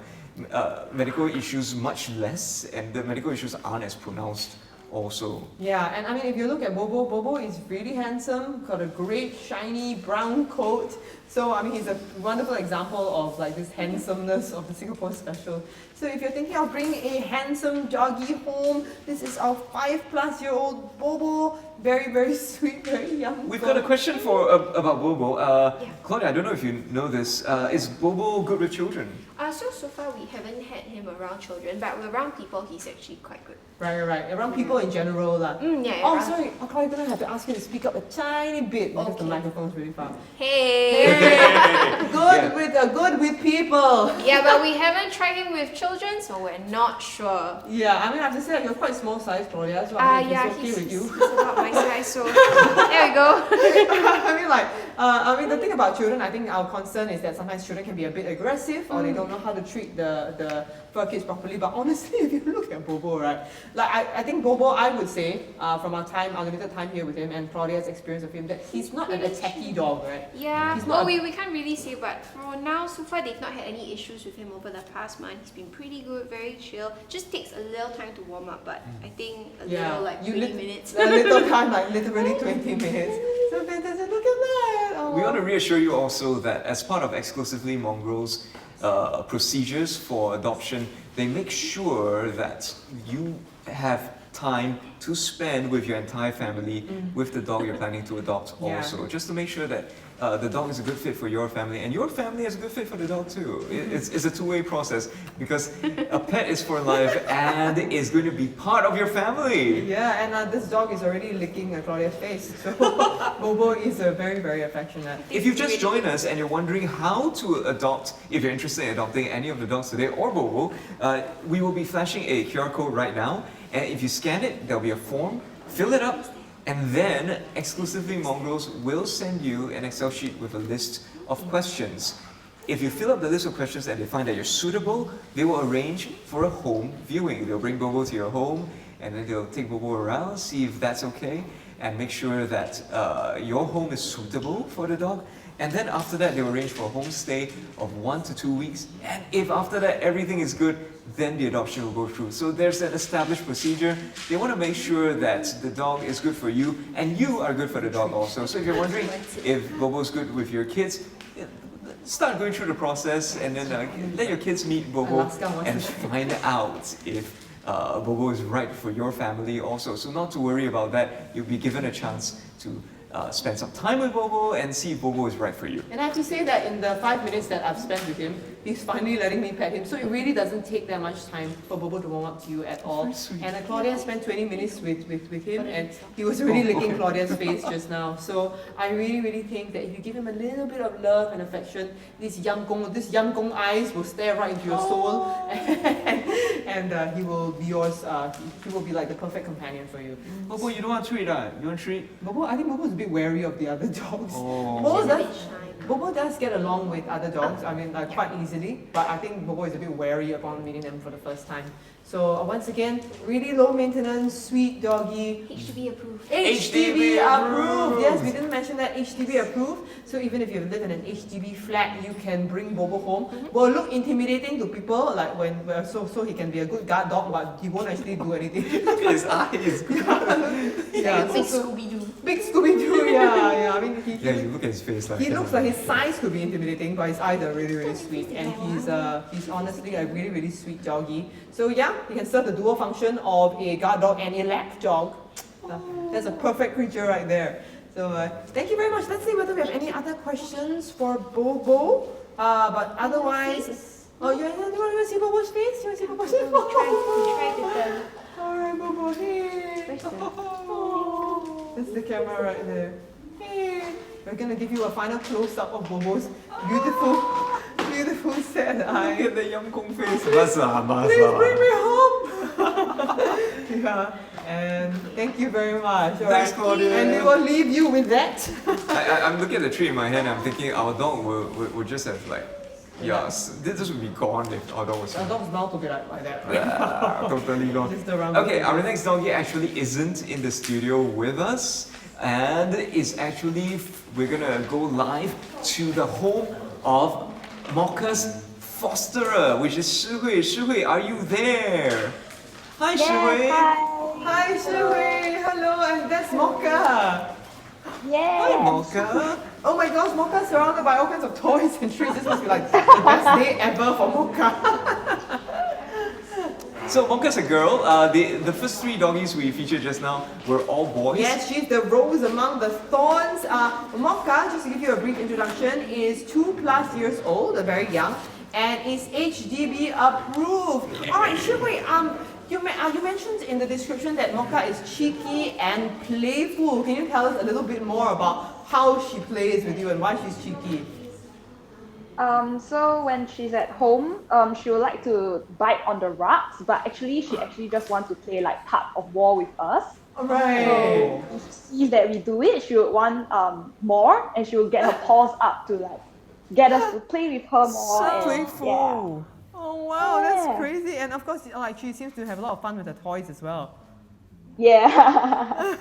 medical issues much less, and the medical issues aren't as pronounced also. Yeah, and I mean, if you look at Bobo is really handsome, got a great shiny brown coat. So I mean, he's a wonderful example of like this handsomeness of the Singapore Special. So if you're thinking of bringing a handsome doggy home, this is our 5+-year-old Bobo. Very sweet, very young. We've got a question about Bobo. Claudia, I don't know if you know this. Is Bobo good with children? So far we haven't had him around children, but around people he's actually quite good. Right. Around people in general lah. Yeah. Oh, around- sorry. I'm probably gonna have to ask you to speak up a tiny bit because the Okay. microphone's really far. Hey. Good with people. Yeah, but we haven't tried him with children, so we're not sure. Yeah, I mean, I have to say that you're quite small size, Claudia. So I mean, Yeah, it's okay with you. he's about my size, so there we go. I mean, the thing about children, I think our concern is that sometimes children can be a bit aggressive or they don't know how to treat the fur kids properly. But honestly, if you look at Bobo, right, like I think Bobo, I would say, from our limited time here with him and Claudia's experience of him, that he's not an attacky dog, right? Yeah, He's well, not we can't really say, but for now, so far, they've not had any issues with him over the past month. He's been pretty good, very chill. Just takes a little time to warm up, but I think a little, like 20 minutes. A little time, like literally 20 minutes. So fantastic, look at that. Oh. We want to reassure you also that as part of exclusively Mongrels procedures for adoption, they make sure that you have time to spend with your entire family with the dog you're planning to adopt also, just to make sure that the dog is a good fit for your family and your family is a good fit for the dog too. It's a two-way process because a pet is for life and is going to be part of your family. Yeah, and this dog is already licking Claudia's face, so Bobo is very affectionate. If you've just joined us and you're wondering how to adopt, if you're interested in adopting any of the dogs today or Bobo, we will be flashing a QR code right now. And if you scan it, there'll be a form. Fill it up And then, exclusively Mongrels will send you an Excel sheet with a list of questions. If you fill up the list of questions and they find that you're suitable, they will arrange for a home viewing. They'll bring Bobo to your home and then they'll take Bobo around, see if that's okay, and make sure that your home is suitable for the dog. And then after that, they'll arrange for a home stay of 1 to 2 weeks. And if after that everything is good, then the adoption will go through. So there's an established procedure. They want to make sure that the dog is good for you and you are good for the dog also. So if you're wondering if Bobo's good with your kids, start going through the process and then let your kids meet Bobo and find out if Bobo is right for your family also. So not to worry about that. You'll be given a chance to spend some time with Bobo and see if Bobo is right for you. And I have to say that in the 5 minutes that I've spent with him, he's finally letting me pet him. So it really doesn't take that much time for Bobo to warm up to you at all. And Claudia spent 20 minutes with him and he was really licking Claudia's face just now. So I really think that if you give him a little bit of love and affection, these young gong eyes will stare right into your soul and he will be yours. He will be like the perfect companion for you. Bobo, you don't want a treat, You want a treat? Bobo, I think Bobo's a bit wary of the other dogs. Oh. Bobo does get along with other dogs, I mean, quite easily, but I think Bobo is a bit wary upon meeting them for the first time. So once again, really low maintenance, sweet doggy. HDB approved. HDB approved! Yes, we didn't mention that, HDB approved. So even if you live in an HDB flat, you can bring Bobo home. Will look intimidating to people, like so he can be a good guard dog, but he won't actually do anything. Look at his eyes. Yeah, Big Scooby-Doo. Big Scooby-Doo, yeah. I mean, Yeah, you look at his face like he looks like his size could be intimidating, but his eyes are really sweet, and he's honestly a really sweet doggy. So yeah, he can serve the dual function of a guard dog and a lap dog. That's a perfect creature right there. So thank you very much. Let's see whether we have any other questions for Bobo. But otherwise, oh yeah, you want to see Bobo's face? You want to see Bobo's face? We tried with them. Alright, Bobo, hey. Oh, that's the camera right there. Hey. We're gonna give you a final close-up of Bobo's beautiful sad eyes. Look at the yum kong face. Masa. Please bring me home. Yeah, and thank you very much. Thanks, Claudia. And we will leave you with that. I'm looking at the tree in my hand. I'm thinking our dog will just have like, this would be gone if our dog was Our here. dog's mouth will be like that. Totally gone. Just the round Okay, our next doggy actually isn't in the studio with us, and is actually we're gonna go live to the home of Mocha's fosterer, which is Shihui. Shihui, are you there? Hi, Shihui. Hi, Shihui. Hello, and that's Mocha. Hi, Mocha. Oh my gosh, Mocha's surrounded by all kinds of toys and treats. This must be like the best day ever for Mocha. So Mocha's a girl. The first 3 doggies we featured just now were all boys. Yes, she's the rose among the thorns. Mocha, just to give you a brief introduction, is 2+ years old, very young, and is HDB approved. Alright, Shihui, you mentioned in the description that Mocha is cheeky and playful. Can you tell us a little bit more about how she plays with you and why she's cheeky? So when she's at home, she would like to bite on the rugs, but she actually just wants to play like tug of war with us. Alright. So if she sees that we do it, she would want more, and she will get her paws up to like get us to play with her more. So and, playful. Oh wow, that's Yeah. crazy. And of course, like she seems to have a lot of fun with her toys as well. Yeah.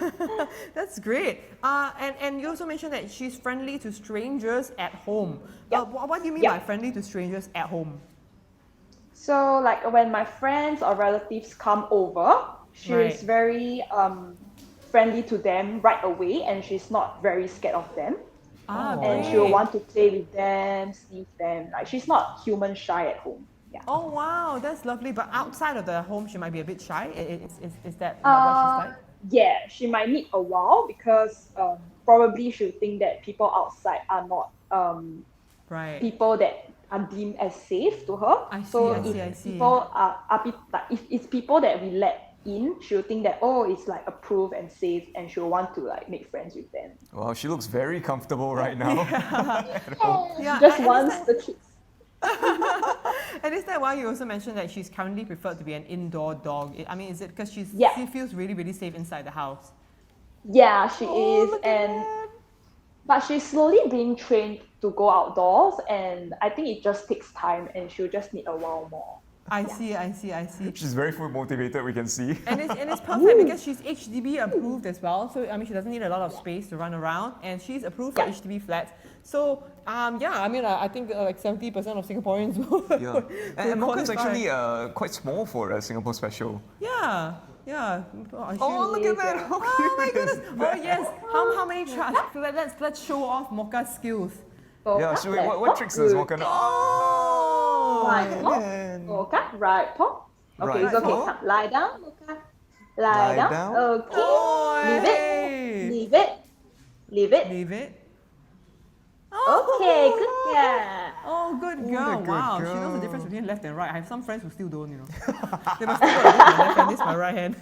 That's great. And you also mentioned that she's friendly to strangers at home. Yep. What do you mean Yep. by friendly to strangers at home? So like when my friends or relatives come over, she's Right. very friendly to them right away, and she's not very scared of them. And she'll great. want to play with them, sniff them. Like she's not human shy at home. Yeah. Oh wow, that's lovely. But outside of the home, she might be a bit shy. Is that not what she's like? Yeah, she might need a while because probably she'll think that people outside are not Right. people that are deemed as safe to her. I see, so I see, if I see. people if it's people that we let in, she'll think that it's like approved and safe, and she'll want to like make friends with them. Wow, she looks very comfortable right now. Yeah, Just and wants the treats. And is that why you also mentioned that she's currently preferred to be an indoor dog? I mean, is it because she Yeah. feels really safe inside the house? Yeah, she Oh, is, look at and that. but she's slowly being trained to go outdoors, and I think it just takes time, and she'll just need a while more. I see. She's very food motivated, we can see. And it's perfect because she's HDB approved as well. So I mean, she doesn't need a lot of space to run around, and she's approved for Yeah. HDB flats. So yeah, I mean, I think like 70% of Singaporeans will. Yeah. And Mocha is qualify. actually quite small for a Singapore special. Yeah. Oh, look at that! How Oh my cute is goodness! Oh yes. How many tricks? Let's show off Mocha's skills. Yeah, so wait, what tricks does Mocha know? Oh, Right paw, man. Mocha, right paw. Okay, Right it's okay. paw. Come, lie down, Mocha. Lie Lie down. down. Okay. Oh, Leave it. Leave it. Leave it. Leave it. Okay, good girl. Oh, good Oh, girl. the good Wow, she knows the girl. difference between left and right. I have some friends who still don't, you know. They must think, oh, this is my left hand, this is my right hand.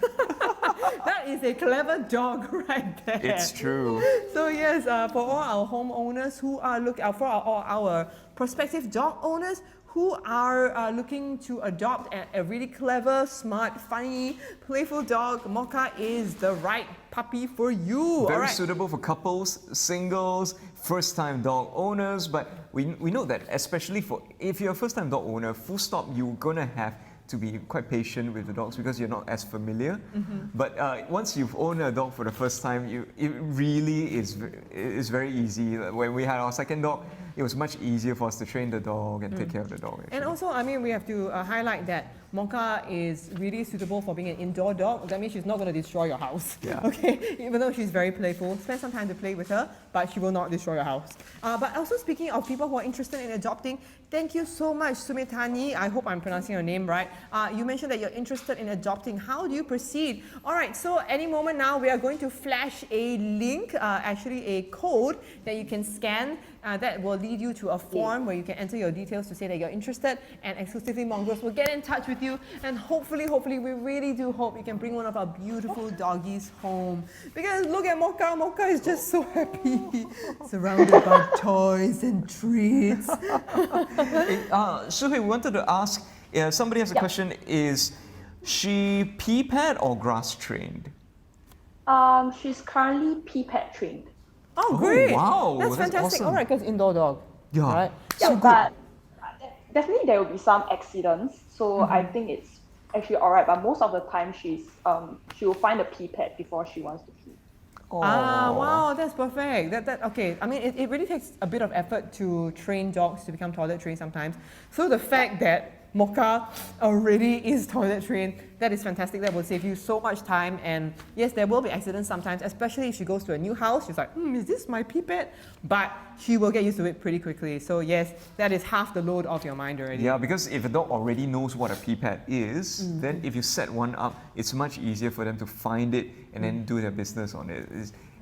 That is a clever dog right there. It's true. So yes, for all our homeowners who are for all our prospective dog owners who are looking to adopt a really clever, smart, funny, playful dog, Mocha is the right puppy for you. Very All right. suitable for couples, singles, first-time dog owners. But we know that especially if you're a first-time dog owner, full stop, you're gonna have to be quite patient with the dogs because you're not as familiar. But once you've owned a dog for the first time, it really is very easy. When we had our second dog, it was much easier for us to train the dog and take care of the dog. And actually. also, I mean, we have to highlight that Mocha is really suitable for being an indoor dog. That means she's not going to destroy your house. Yeah. Okay, even though she's very playful, spend some time to play with her, but she will not destroy your house. But also, speaking of people who are interested in adopting, thank you so much, Sumitani. I hope I'm pronouncing your name right. You mentioned that you're interested in adopting. How do you proceed? All right, so any moment now, we are going to flash a link, actually a code that you can scan. That will lead you to a form where you can enter your details to say that you're interested, and exclusively Mongrels will get in touch with you, and hopefully, we really do hope you can bring one of our beautiful doggies home. Because look at Mocha, Mocha is just so happy, surrounded by toys and treats. Shuhui, we wanted to ask, somebody has a question, is she pee-pad or grass trained? She's currently pee-pad trained. Oh, great! wow, That's that's fantastic. awesome. All right, because indoor dog. Yeah. All right. Yeah, So good. but definitely there will be some accidents. So I think it's actually alright. But most of the time, she will find a pee pad before she wants to pee. Wow, that's perfect. Okay. I mean, it really takes a bit of effort to train dogs to become toilet trained sometimes. So the fact that Mocha already is toilet trained, that is fantastic. That will save you so much time. And yes, there will be accidents sometimes, especially if she goes to a new house. She's like, is this my pee pad? But she will get used to it pretty quickly. So yes, that is half the load off your mind already. Yeah, because if a dog already knows what a pee pad is, then if you set one up, it's much easier for them to find it and then do their business on it.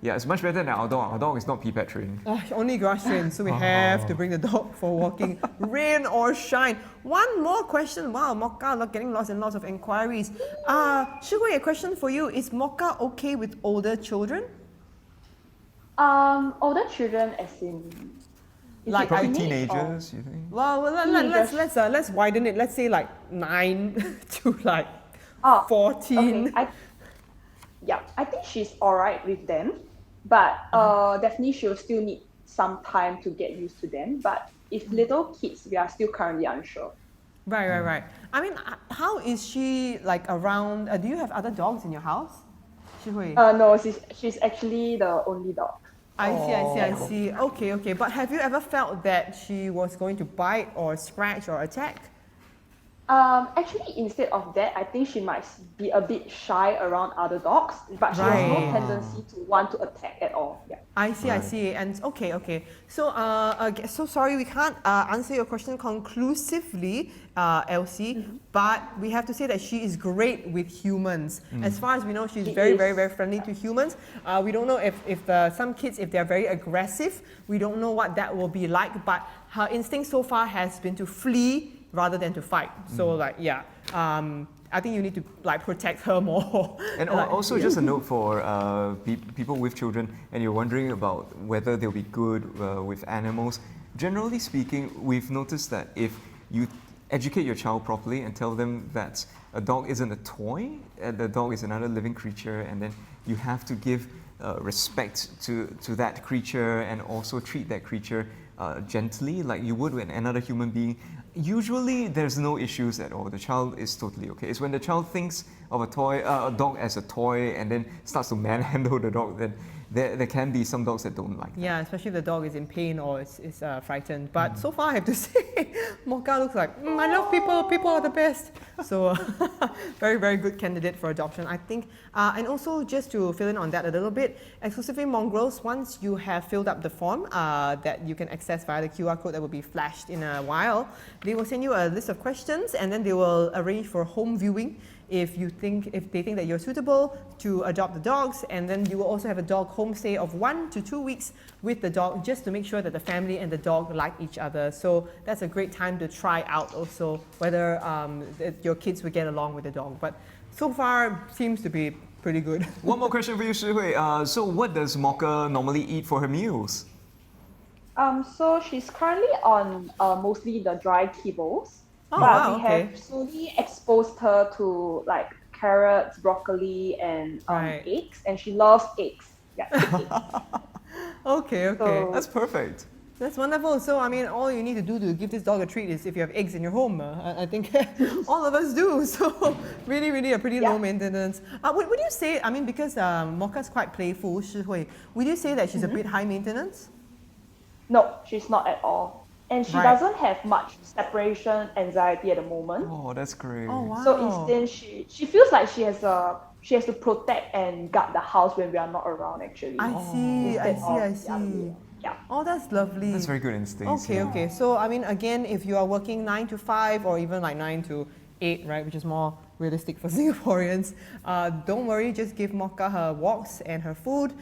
It's much better than our dog. Our dog is not pee pad trained. Only grass trained, so we have to bring the dog for walking, rain or shine. One more question. Wow, Mocha getting lots and lots of inquiries. Shugui, a question for you. Is Mocha okay with older children? Older children, as in Like Probably teenage or- teenagers, you think? Well, let's widen it. Let's say like 9 to like Oh, 14. Okay. I think she's alright with them, but definitely she'll still need some time to get used to them. But if little kids, we are still currently unsure. Right. I mean, how is she like around? Do you have other dogs in your house? Shihui? No, she's actually the only dog. I see. Okay. But have you ever felt that she was going to bite or scratch or attack? Actually, instead of that, I think she might be a bit shy around other dogs, but she has no Right. tendency to want to attack at all. Yeah. I see. And okay. So, so sorry, we can't answer your question conclusively, Elsie. But we have to say that she is great with humans. As far as we know, she's She very, is. very, very friendly to humans. We don't know if some kids, if they're very aggressive, we don't know what that will be like. But her instinct so far has been to flee rather than to fight. So, I think you need to protect her more. And also, just a note for people with children, and you're wondering about whether they'll be good with animals. Generally speaking, we've noticed that if you educate your child properly and tell them that a dog isn't a toy, the dog is another living creature, and then you have to give respect to that creature and also treat that creature gently, like you would with another human being, usually there's no issues at all. The child is totally okay. It's when the child thinks of a dog as a toy and then starts to manhandle the dog, then there can be some dogs that don't like that. Yeah, especially if the dog is in pain or is frightened. But so far, I have to say, Mocha looks like, I love people, people are the best. So, very, very good candidate for adoption, I think. And also, just to fill in on that a little bit, exclusively Mongrels, once you have filled up the form that you can access via the QR code that will be flashed in a while, they will send you a list of questions and then they will arrange for home viewing if they think that you're suitable to adopt the dogs, and then you will also have a dog homestay of 1 to 2 weeks with the dog just to make sure that the family and the dog like each other. So that's a great time to try out also whether your kids will get along with the dog. But so far seems to be pretty good. One more question for you, Shihui. So what does Mocha normally eat for her meals? So she's currently on mostly the dry kibbles. Oh, but wow, we okay. have slowly exposed her to like carrots, broccoli, and Right. eggs, and she loves eggs. Yeah, eggs. Okay. So- That's perfect. That's wonderful. So, I mean, all you need to do to give this dog a treat is if you have eggs in your home. I think all of us do. So, really, really a pretty low maintenance. Would you say, I mean, because Mocha's quite playful, Shihui, would you say that she's a bit high maintenance? No, she's not at all. And she Right. doesn't have much separation anxiety at the moment. Oh, that's great. Oh, wow. So instead, she feels like she has to protect and guard the house when we are not around. Actually, I see. Yeah. Oh, that's lovely. That's very good instincts. Okay. So, I mean, again, if you are working 9 to 5 or even like 9 to 8, right, which is more realistic for Singaporeans, don't worry, just give Mocha her walks and her food.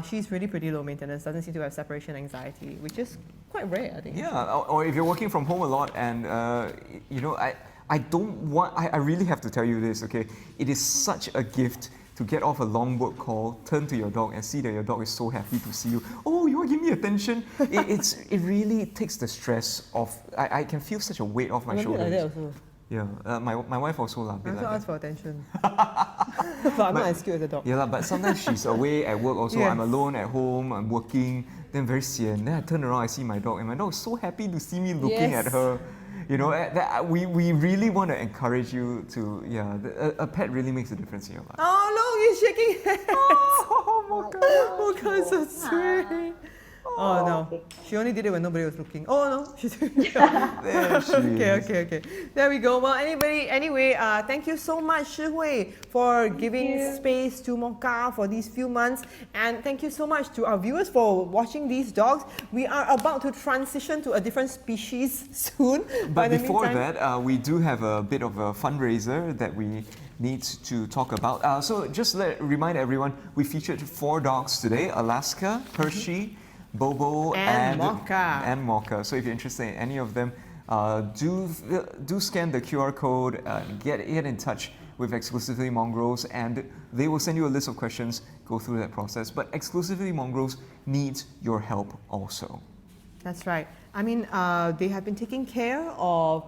She's really pretty low maintenance, doesn't seem to have separation anxiety, which is quite rare, I think. Yeah, or if you're working from home a lot and, I really have to tell you this, okay? It is such a gift to get off a long work call, turn to your dog and see that your dog is so happy to see you. Oh, you want to give me attention? It really takes the stress off. I can feel such a weight off my I'm a bit shoulders. like that also. Yeah, my wife also lah. I also ask for attention. But I'm not as cute as a dog. Yeah, but sometimes she's away at work also. Yes. I'm alone at home, I'm working, then very sian. Then I turn around, I see my dog, and my dog is so happy to see me looking at Yes. her. We really want to encourage you to, a pet really makes a difference in your life. Oh, look, he's shaking hands. Oh, Mocha. Mocha is so sweet. Oh no, she only did it when nobody was looking. Oh no, she's There she is. okay. There we go. Well, anyway, thank you so much, Shihui, for giving space to Mocha for these few months, and thank you so much to our viewers for watching these dogs. We are about to transition to a different species soon. But in the before meantime- that, we do have a bit of a fundraiser that we need to talk about. So just remind everyone, we featured 4 dogs today: Alaska, Hershey, Bobo, And Mocha. And Mocha. So if you're interested in any of them, do scan the QR code, get in touch with Exclusively Mongrels, and they will send you a list of questions, go through that process. But Exclusively Mongrels needs your help also. That's right. I mean, they have been taking care of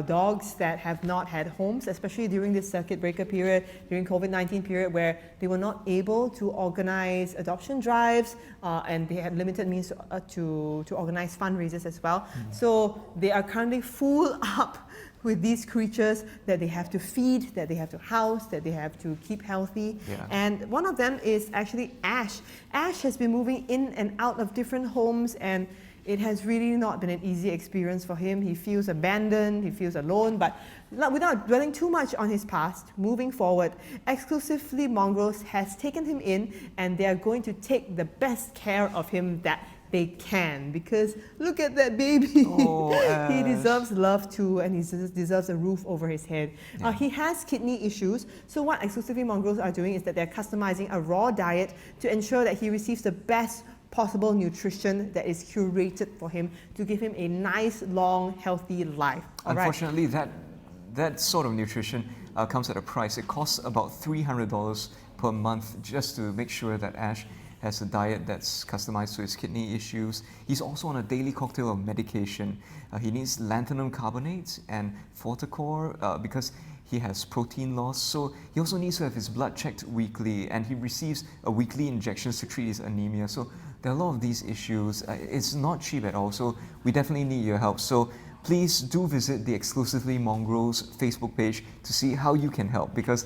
dogs that have not had homes, especially during this circuit breaker period, during COVID-19 period, where they were not able to organize adoption drives, and they had limited means to organize fundraisers as well. So they are currently full up with these creatures that they have to feed, that they have to house, that they have to keep healthy. Yeah. And one of them is actually Ash. Ash has been moving in and out of different homes, and it has really not been an easy experience for him. He feels abandoned, he feels alone, but without dwelling too much on his past, moving forward, Exclusively Mongrels has taken him in, and they are going to take the best care of him that they can, because look at that baby. Oh, He Ash. deserves love too, and he deserves a roof over his head. He has kidney issues, so what Exclusively Mongrels are doing is that they're customizing a raw diet to ensure that he receives the best possible nutrition that is curated for him to give him a nice, long, healthy life. All right. Unfortunately, that sort of nutrition comes at a price. It costs about $300 per month just to make sure that Ash has a diet that's customized to his kidney issues. He's also on a daily cocktail of medication. He needs lanthanum carbonate and Forticor because he has protein loss, so he also needs to have his blood checked weekly, and he receives a weekly injections to treat his anemia. So there are a lot of these issues. It's not cheap at all, so we definitely need your help. So please do visit the Exclusively Mongrels Facebook page to see how you can help, because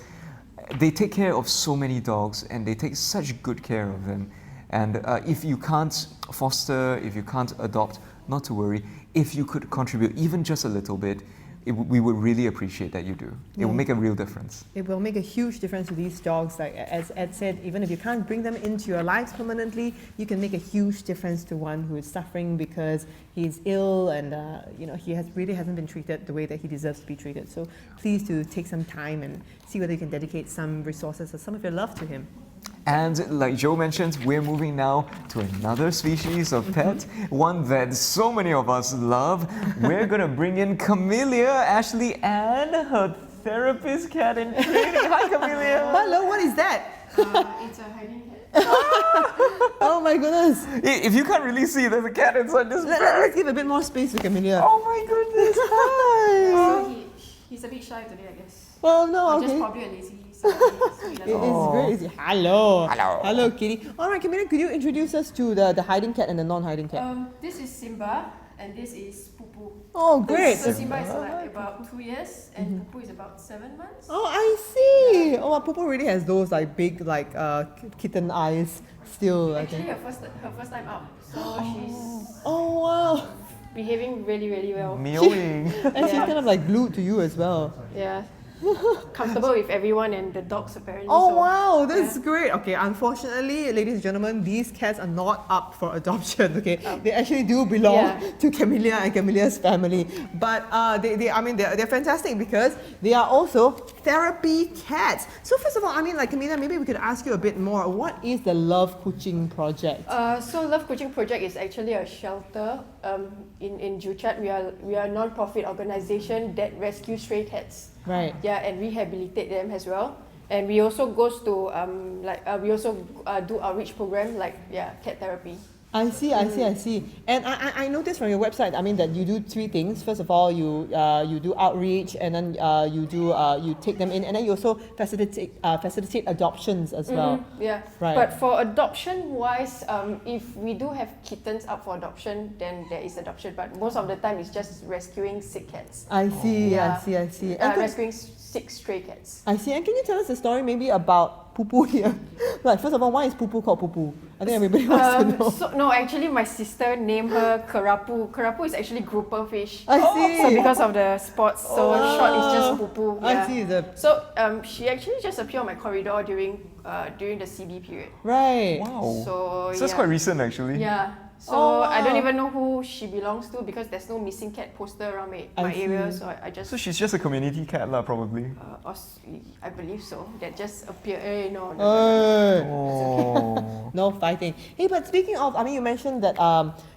they take care of so many dogs and they take such good care of them. And if you can't foster, if you can't adopt, not to worry. If you could contribute even just a little bit, we would really appreciate that you do. It will make a real difference. It will make a huge difference to these dogs. Like as Ed said, even if you can't bring them into your lives permanently, you can make a huge difference to one who is suffering because he's ill and he really hasn't been treated the way that he deserves to be treated. So please do take some time and see whether you can dedicate some resources or some of your love to him. And like Joe mentioned, we're moving now to another species of pet, one that so many of us love. We're going to bring in Camellia, Ashley, and her therapist cat in training. Hi, Camellia. Hello, what is that? It's a hiding cat. Oh my goodness. If you can't really see, there's a cat inside this bag. Let's give a bit more space to Camellia. Oh my goodness, hi. So he's a bit shy today, I guess. Well, no, Or okay. just probably a lazy. So he doesn't It is great. Hello. Hello. Hello, kitty. All right, Camellia, could you introduce us to the hiding cat and the non-hiding cat? This is Simba, and this is Pupu. Oh, great. So Simba is like about 2 years, and Pupu is about 7 months. Oh, I see. Oh, well, Popo really has those like big kitten eyes still. I Actually, think. her first time out, so she's Oh wow. behaving really, really well. Meowing. And she's kind of like glued to you as well. Yeah. Comfortable with everyone and the dogs apparently. Oh so, wow, that's yeah. great. Okay, unfortunately, ladies and gentlemen, these cats are not up for adoption. Okay, they actually do belong Yeah. to Camellia and Camelia's family. But they're fantastic because they are also therapy cats. So first of all, Camellia, maybe we could ask you a bit more. What is the Love Kuching Project? So Love Kuching Project is actually a shelter in Juchat. We are a non-profit organisation that rescues stray cats. Right. Yeah, and rehabilitate them as well. And we also goes to we also do outreach program like cat therapy. I see. And I noticed from your website, that you do 3 things. First of all, you do outreach, and then you take them in, and then you also facilitate adoptions as well. Yeah. Right. But for adoption wise, if we do have kittens up for adoption, then there is adoption. But most of the time, it's just rescuing sick cats. I see. Yeah. I see. And Rescuing sick stray cats. I see. And can you tell us a story maybe about Pupu here? Like, first of all, why is Pupu called Pupu? I think everybody wants to know. No, actually, my sister named her Kerapu. Kerapu is actually grouper fish. I see. So because of the spots, so short is just Pupu. I see. So she actually just appeared on my corridor during the CB period. Right. Wow. So So it's quite recent actually. Yeah. So Oh, I don't wow. even know who she belongs to because there's no missing cat poster around my area. see. So I just So she's just a community cat lah, probably. I believe so. That just appeared. No. Oh. No fighting. Hey, but speaking of, you mentioned that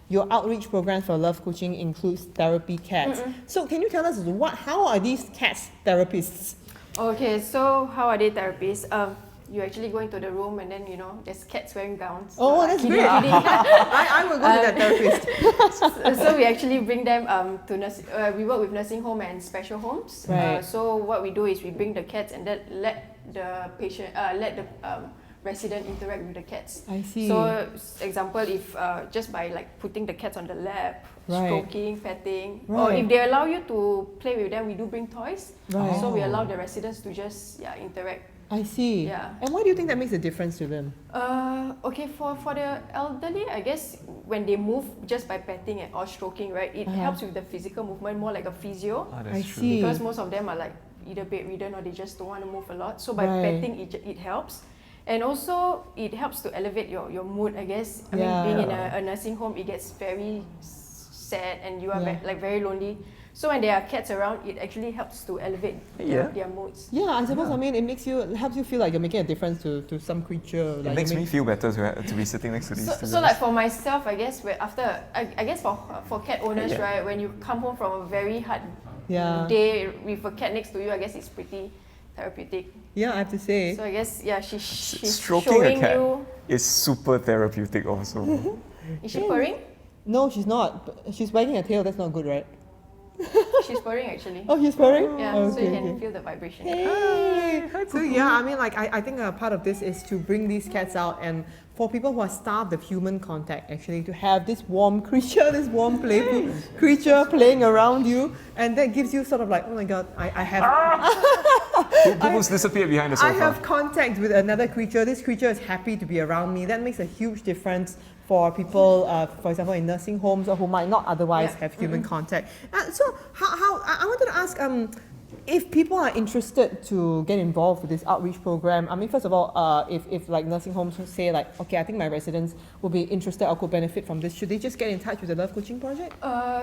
your outreach program for Love Kuching includes therapy cats. So can you tell us how are these cats therapists? Okay, so how are they therapists? You actually go into the room and then there's cats wearing gowns. Oh, that's Kidding, great. kidding. I will go to that therapist. So we actually bring them to we work with nursing home and special homes. Right. So what we do is we bring the cats and then let the patient let the resident interact with the cats. I see. So example, if just by like putting the cats on the lap, Right. stroking, petting, or Right. if they allow you to play with them, we do bring toys. Right. So we allow the residents to just interact. I see. Yeah. And why do you think that makes a difference to them? Okay, for the elderly, I guess when they move just by petting or stroking, right, it helps with the physical movement, more like a physio. Ah, I that's true. see. Because most of them are like either bedridden or they just don't want to move a lot. So by Right. petting, it helps. And also, it helps to elevate your mood, I guess. I Yeah. mean, being in a nursing home, it gets very sad and you are very lonely. So when there are cats around, it actually helps to elevate their moods. Yeah, I suppose. It helps you feel like you're making a difference to some creature. It makes me feel better to be sitting next to these So like for myself, I guess I guess for cat owners, right, when you come home from a very hard day with a cat next to you, I guess it's pretty therapeutic. Yeah, I have to say. So I guess she's Stroking showing a cat you. is super therapeutic also. Is she purring? No, she's not. She's wagging her tail. That's not good, right? she's purring actually. Oh, he's purring? Yeah, Oh, so you okay, can okay. feel the vibration. Hey. So yeah, I mean, like I think a part of this is to bring these cats out and for people who are starved of human contact, actually, to have this warm creature, this warm playful creature playing around you, and that gives you sort of like, oh my god, I have. Poo's disappeared behind the I sofa. have contact with another creature. This creature is happy to be around me. That makes a huge difference for people, for example, in nursing homes or who might not otherwise have human contact. So, how I wanted to ask, if people are interested to get involved with this outreach program, I mean, first of all, if like nursing homes say like, okay, I think my residents will be interested or could benefit from this, should they just get in touch with the Love Kuching Project?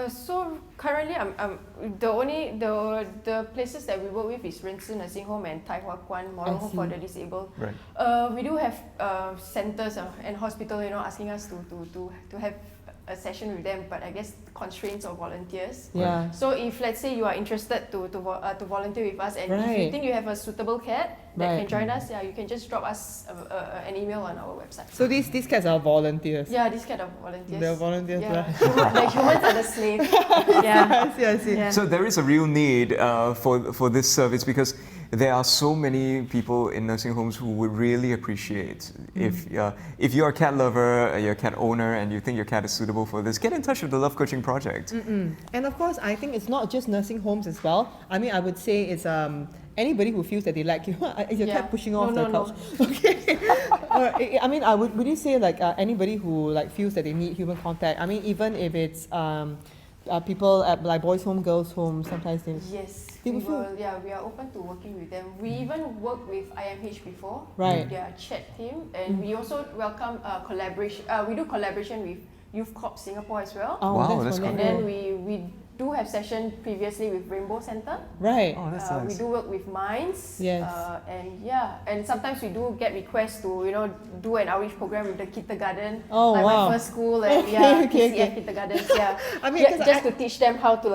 So currently, the places that we work with is Rinsi Nursing Home and Tai Hua Kwan Model Home for the Disabled. Right. We do have centers and hospital, asking us to have a session with them, but I guess constraints of volunteers. Yeah. So if let's say you are interested to volunteer with us, and if you think you have a suitable cat that can join us, you can just drop us an email on our website. So these cats are volunteers. Yeah, these kind of volunteers. They're volunteers. Yeah, the humans are the slave. Yeah. I see. Yeah. So there is a real need for this service because there are so many people in nursing homes who would really appreciate if you're a cat lover, you're a cat owner, and you think your cat is suitable for this, get in touch with the Love Kuching Project. And of course, I think it's not just nursing homes as well. I mean, I would say it's anybody who feels that they like you. Is your cat pushing off the couch? Okay. I mean, would you say like anybody who like feels that they need human contact? I mean, even if it's people at like boys' home, girls' home, sometimes they. Yes. We are open to working with them. We even worked with IMH before, with their chat team, and we also welcome collaboration. We do collaboration with Youth Corp Singapore as well. Oh, wow, that's cool. And then we do have session previously with Rainbow Center. Right. Oh, that's We nice. do work with Minds. Yes. And sometimes we do get requests to do an outreach program with the kindergarten. Oh, like wow. my first school and PCF kindergartens. Yeah. I mean, just to teach them how to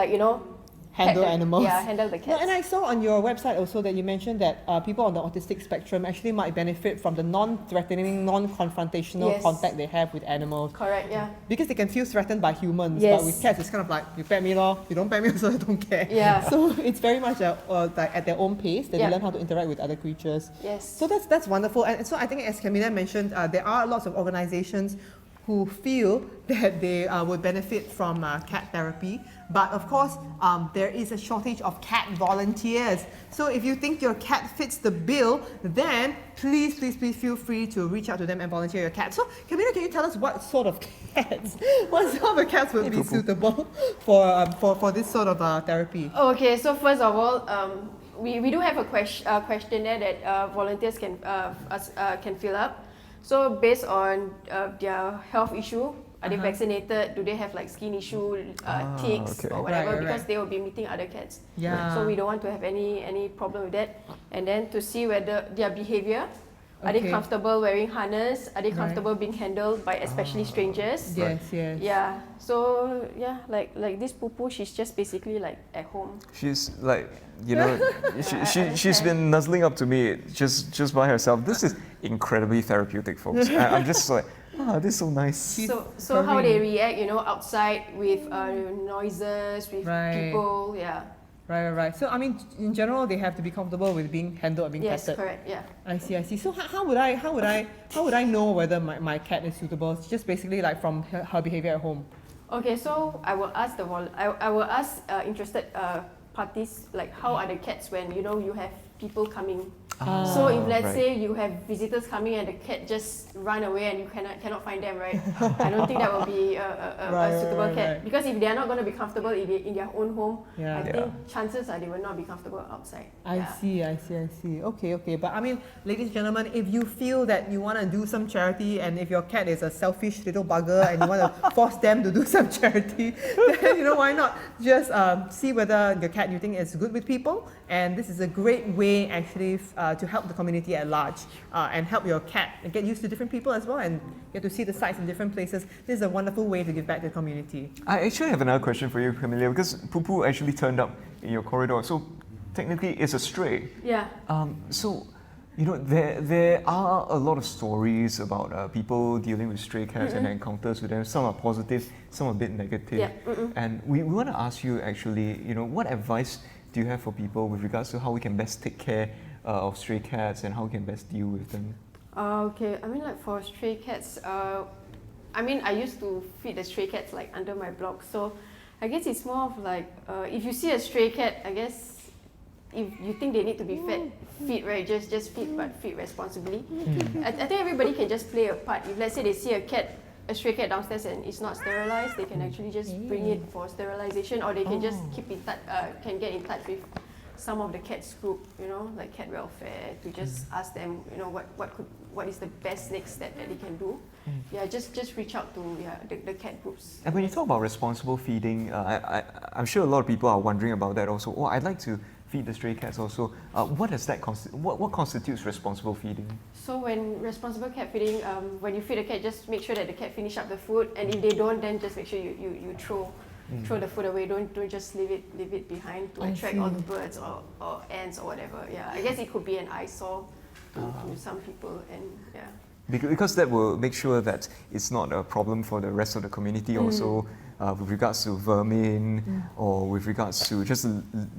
handle animals. Yeah, handle the cats. No, and I saw on your website also that you mentioned that people on the autistic spectrum actually might benefit from the non-threatening, non-confrontational contact they have with animals. Correct, yeah. Because they can feel threatened by humans, Yes. but with cats it's kind of like, you pet me lor, you don't pet me so I don't care. Yeah. So it's very much like at their own pace that they learn how to interact with other creatures. Yes. So that's wonderful. And so I think as Camilla mentioned, there are lots of organizations who feel that they would benefit from cat therapy. But of course, there is a shortage of cat volunteers. So if you think your cat fits the bill, then please feel free to reach out to them and volunteer your cat. So Camilla, can you tell us what sort of cats would be suitable for this sort of therapy? Okay, so first of all, we do have a questionnaire that volunteers can fill up. So based on their health issue, are they vaccinated? Do they have like skin issue, ticks or whatever? Because they will be meeting other cats. Yeah. So we don't want to have any problem with that. And then to see whether their behavior, are they comfortable wearing harness? Are they comfortable being handled by especially strangers? Yes. Yeah. So yeah, like this Poo, she's just basically like at home. She's like, she's been nuzzling up to me just by herself. This is incredibly therapeutic, folks. I'm just like, this is so nice. So how they react, outside with noises, with people, Right. So I mean, in general, they have to be comfortable with being handled or being petted. Yes, correct. Yeah. I see. So how would I know whether my cat is suitable? It's just basically like from her behavior at home. Okay, so I will ask I will ask interested parties like how are the cats when you have people coming. So if let's say you have visitors coming and the cat just run away and you cannot find them, right? I don't think that will be a suitable cat because if they are not going to be comfortable in their own home, I think chances are they will not be comfortable outside. I see. Okay. But I mean, ladies and gentlemen, if you feel that you want to do some charity and if your cat is a selfish little bugger and you want to force them to do some charity, then why not just see whether your cat you think is good with people, and this is a great way actually to help the community at large and help your cat get used to different people as well and get to see the sights in different places. This is a wonderful way to give back to the community. I actually have another question for you, Camilla, because Poo actually turned up in your corridor. So technically, it's a stray. Yeah. So You know, there are a lot of stories about people dealing with stray cats and encounters with them. Some are positive, some are a bit negative. Yeah. And we want to ask you actually, you know, what advice do you have for people with regards to how we can best take care of stray cats and how we can best deal with them? Okay, I mean like for stray cats, I mean I used to feed the stray cats like under my block, so I guess it's more of like if you see a stray cat, I guess if you think they need to be fed, feed, right? Just feed, but feed responsibly. I think everybody can just play a part. If let's say they see a stray cat downstairs and it's not sterilized, they can actually just bring it for sterilization, or they can just keep in touch, can get in touch with some of the cats group, you know, like cat welfare, to just ask them, you know, what is the best next step that they can do. Yeah, just reach out to the cat groups. And when you talk about responsible feeding, I'm sure a lot of people are wondering about that also. Oh, I'd like to feed the stray cats also. What does that what constitutes responsible feeding? So when responsible cat feeding, when you feed a cat, just make sure that the cat finish up the food, and if they don't, then just make sure you throw the food away. Don't just leave it behind to attract all the birds or ants or whatever. Yeah, I guess it could be an eyesore to some people, and yeah. Because that will make sure that it's not a problem for the rest of the community also, with regards to vermin or with regards to just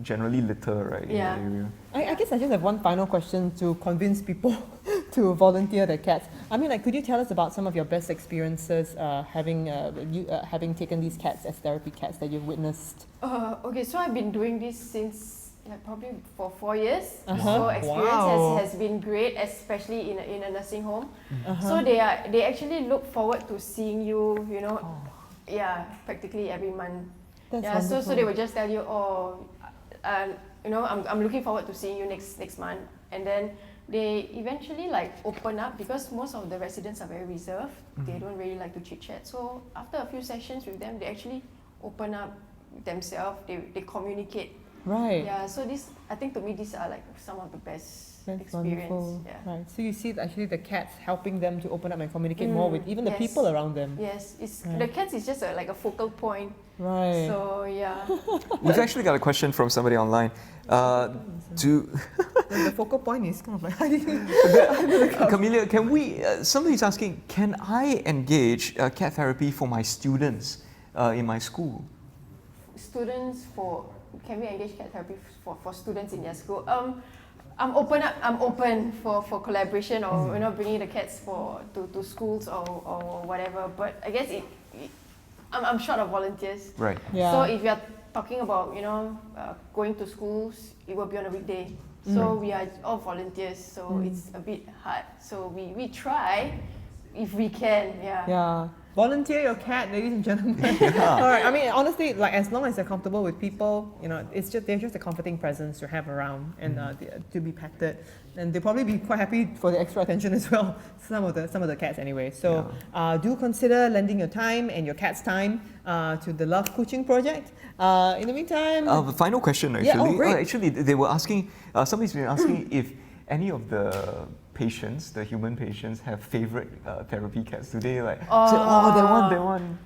generally litter, right? Yeah. In the area. I guess I just have one final question to convince people to volunteer their cats. I mean, like, could you tell us about some of your best experiences having taken these cats as therapy cats that you've witnessed? Okay, so I've been doing this since probably for 4 years. So experience has been great, especially in a nursing home. So they actually look forward to seeing you, you know, practically every month. That's so they will just tell you, you know, I'm looking forward to seeing you next month, and then they eventually like open up, because most of the residents are very reserved. They don't really like to chit chat. So after a few sessions with them, they actually open up themselves. They communicate. Right. Yeah. So I think to me, these are like some of the best That's experience. wonderful. Yeah. Right. So you see actually the cats helping them to open up and communicate more with even the people around them. Yes, the cats is just like a focal point. Right. So yeah. We've actually got a question from somebody online. The focal point is kind of like Camelia, can we? Somebody's asking, can I engage cat therapy for my students in my school? Can we engage cat therapy for students in their school? I'm open for collaboration, or you know, bringing the cats to schools or whatever. But I guess I'm short of volunteers. Right. Yeah. So if you're talking about, you know, going to schools, it will be on a weekday. So we are all volunteers, so it's a bit hard. So we try if we can. Yeah. Volunteer your cat, ladies and gentlemen. All right. I mean, honestly, like, as long as they're comfortable with people, you know, they're just a comforting presence to have around and to be petted, and they'll probably be quite happy for the extra attention as well. Some of the cats, anyway. So do consider lending your time and your cat's time to the Love Kuching Project. In the meantime, The final question actually. Yeah, great. Actually, they were asking. Somebody's been asking if any of the patients, the human patients, have favorite therapy cats? Do they like say, oh, they want?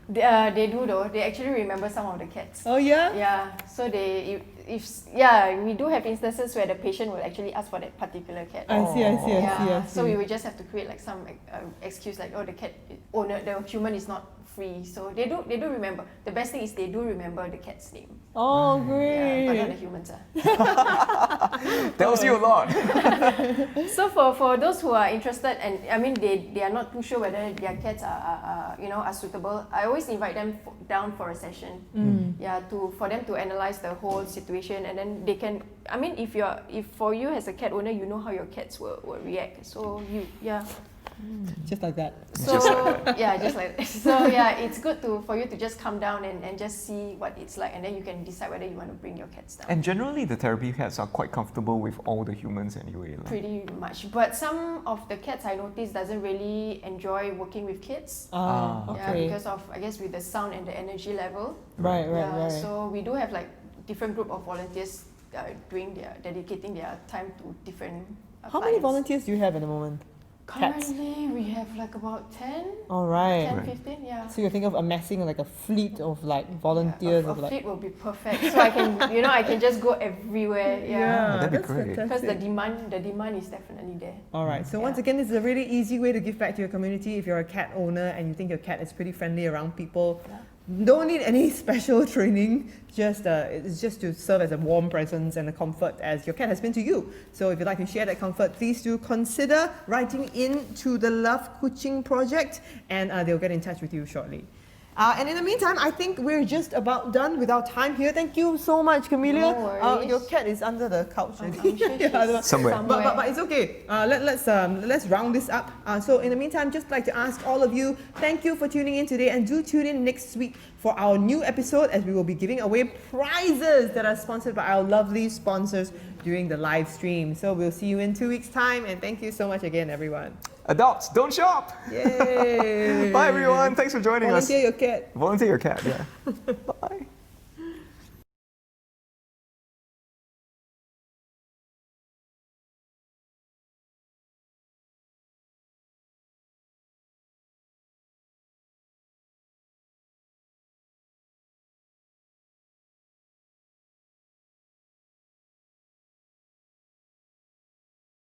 They do though. They actually remember some of the cats. oh yeah. Yeah. So we do have instances where the patient will actually ask for that particular cat. I see. So we will just have to create like some excuse, like, oh, the cat owner, the human is not free. So they do remember. The best thing is they do remember the cat's name. Oh, great. Yeah, but not the humans. Tells you a lot. So for those who are interested, and I mean they are not too sure whether their cats are suitable, I always invite them down for a session. For them to analyze the whole situation, and then they can. I mean, if for you as a cat owner, you know how your cats will react. So Just like that. So just like that. So it's good for you to just come down and just see what it's like, and then you can decide whether you want to bring your cats down. And generally, the therapy cats are quite comfortable with all the humans anyway. Like. Pretty much, but some of the cats I noticed doesn't really enjoy working with kids. Okay. Because of, I guess, with the sound and the energy level. Right. So we do have like different group of volunteers dedicating their time to different. How many volunteers do you have at the moment? cats? Currently, we have like about 10, All right. 10, 15, yeah. So you think of amassing like a fleet of like Yeah, volunteers a of like. fleet will be perfect. So I can, you know, I can just go everywhere. Yeah. that'd be that's great. Because fantastic. the demand is definitely there. All right. So once Yeah. again, this is a really easy way to give back to your community. If you're a cat owner and you think your cat is pretty friendly around people, don't need any special training. Just it's just to serve as a warm presence and a comfort as your cat has been to you. So if you'd like to share that comfort, please do consider writing in to the Love Kuching Project, and they'll get in touch with you shortly. And in the meantime, I think we're just about done with our time here. Thank you so much, Camellia. No worries. Your cat is under the couch. I'm sure she's Somewhere. But it's okay. Let's round this up. So in the meantime, just like to ask all of you, thank you for tuning in today, and do tune in next week for our new episode, as we will be giving away prizes that are sponsored by our lovely sponsors during the live stream. So we'll see you in 2 weeks' time, and thank you so much again, everyone. Adopt, don't shop. Yay! Bye everyone. Thanks for joining us. Volunteer your cat. Volunteer your cat. Yeah. Bye.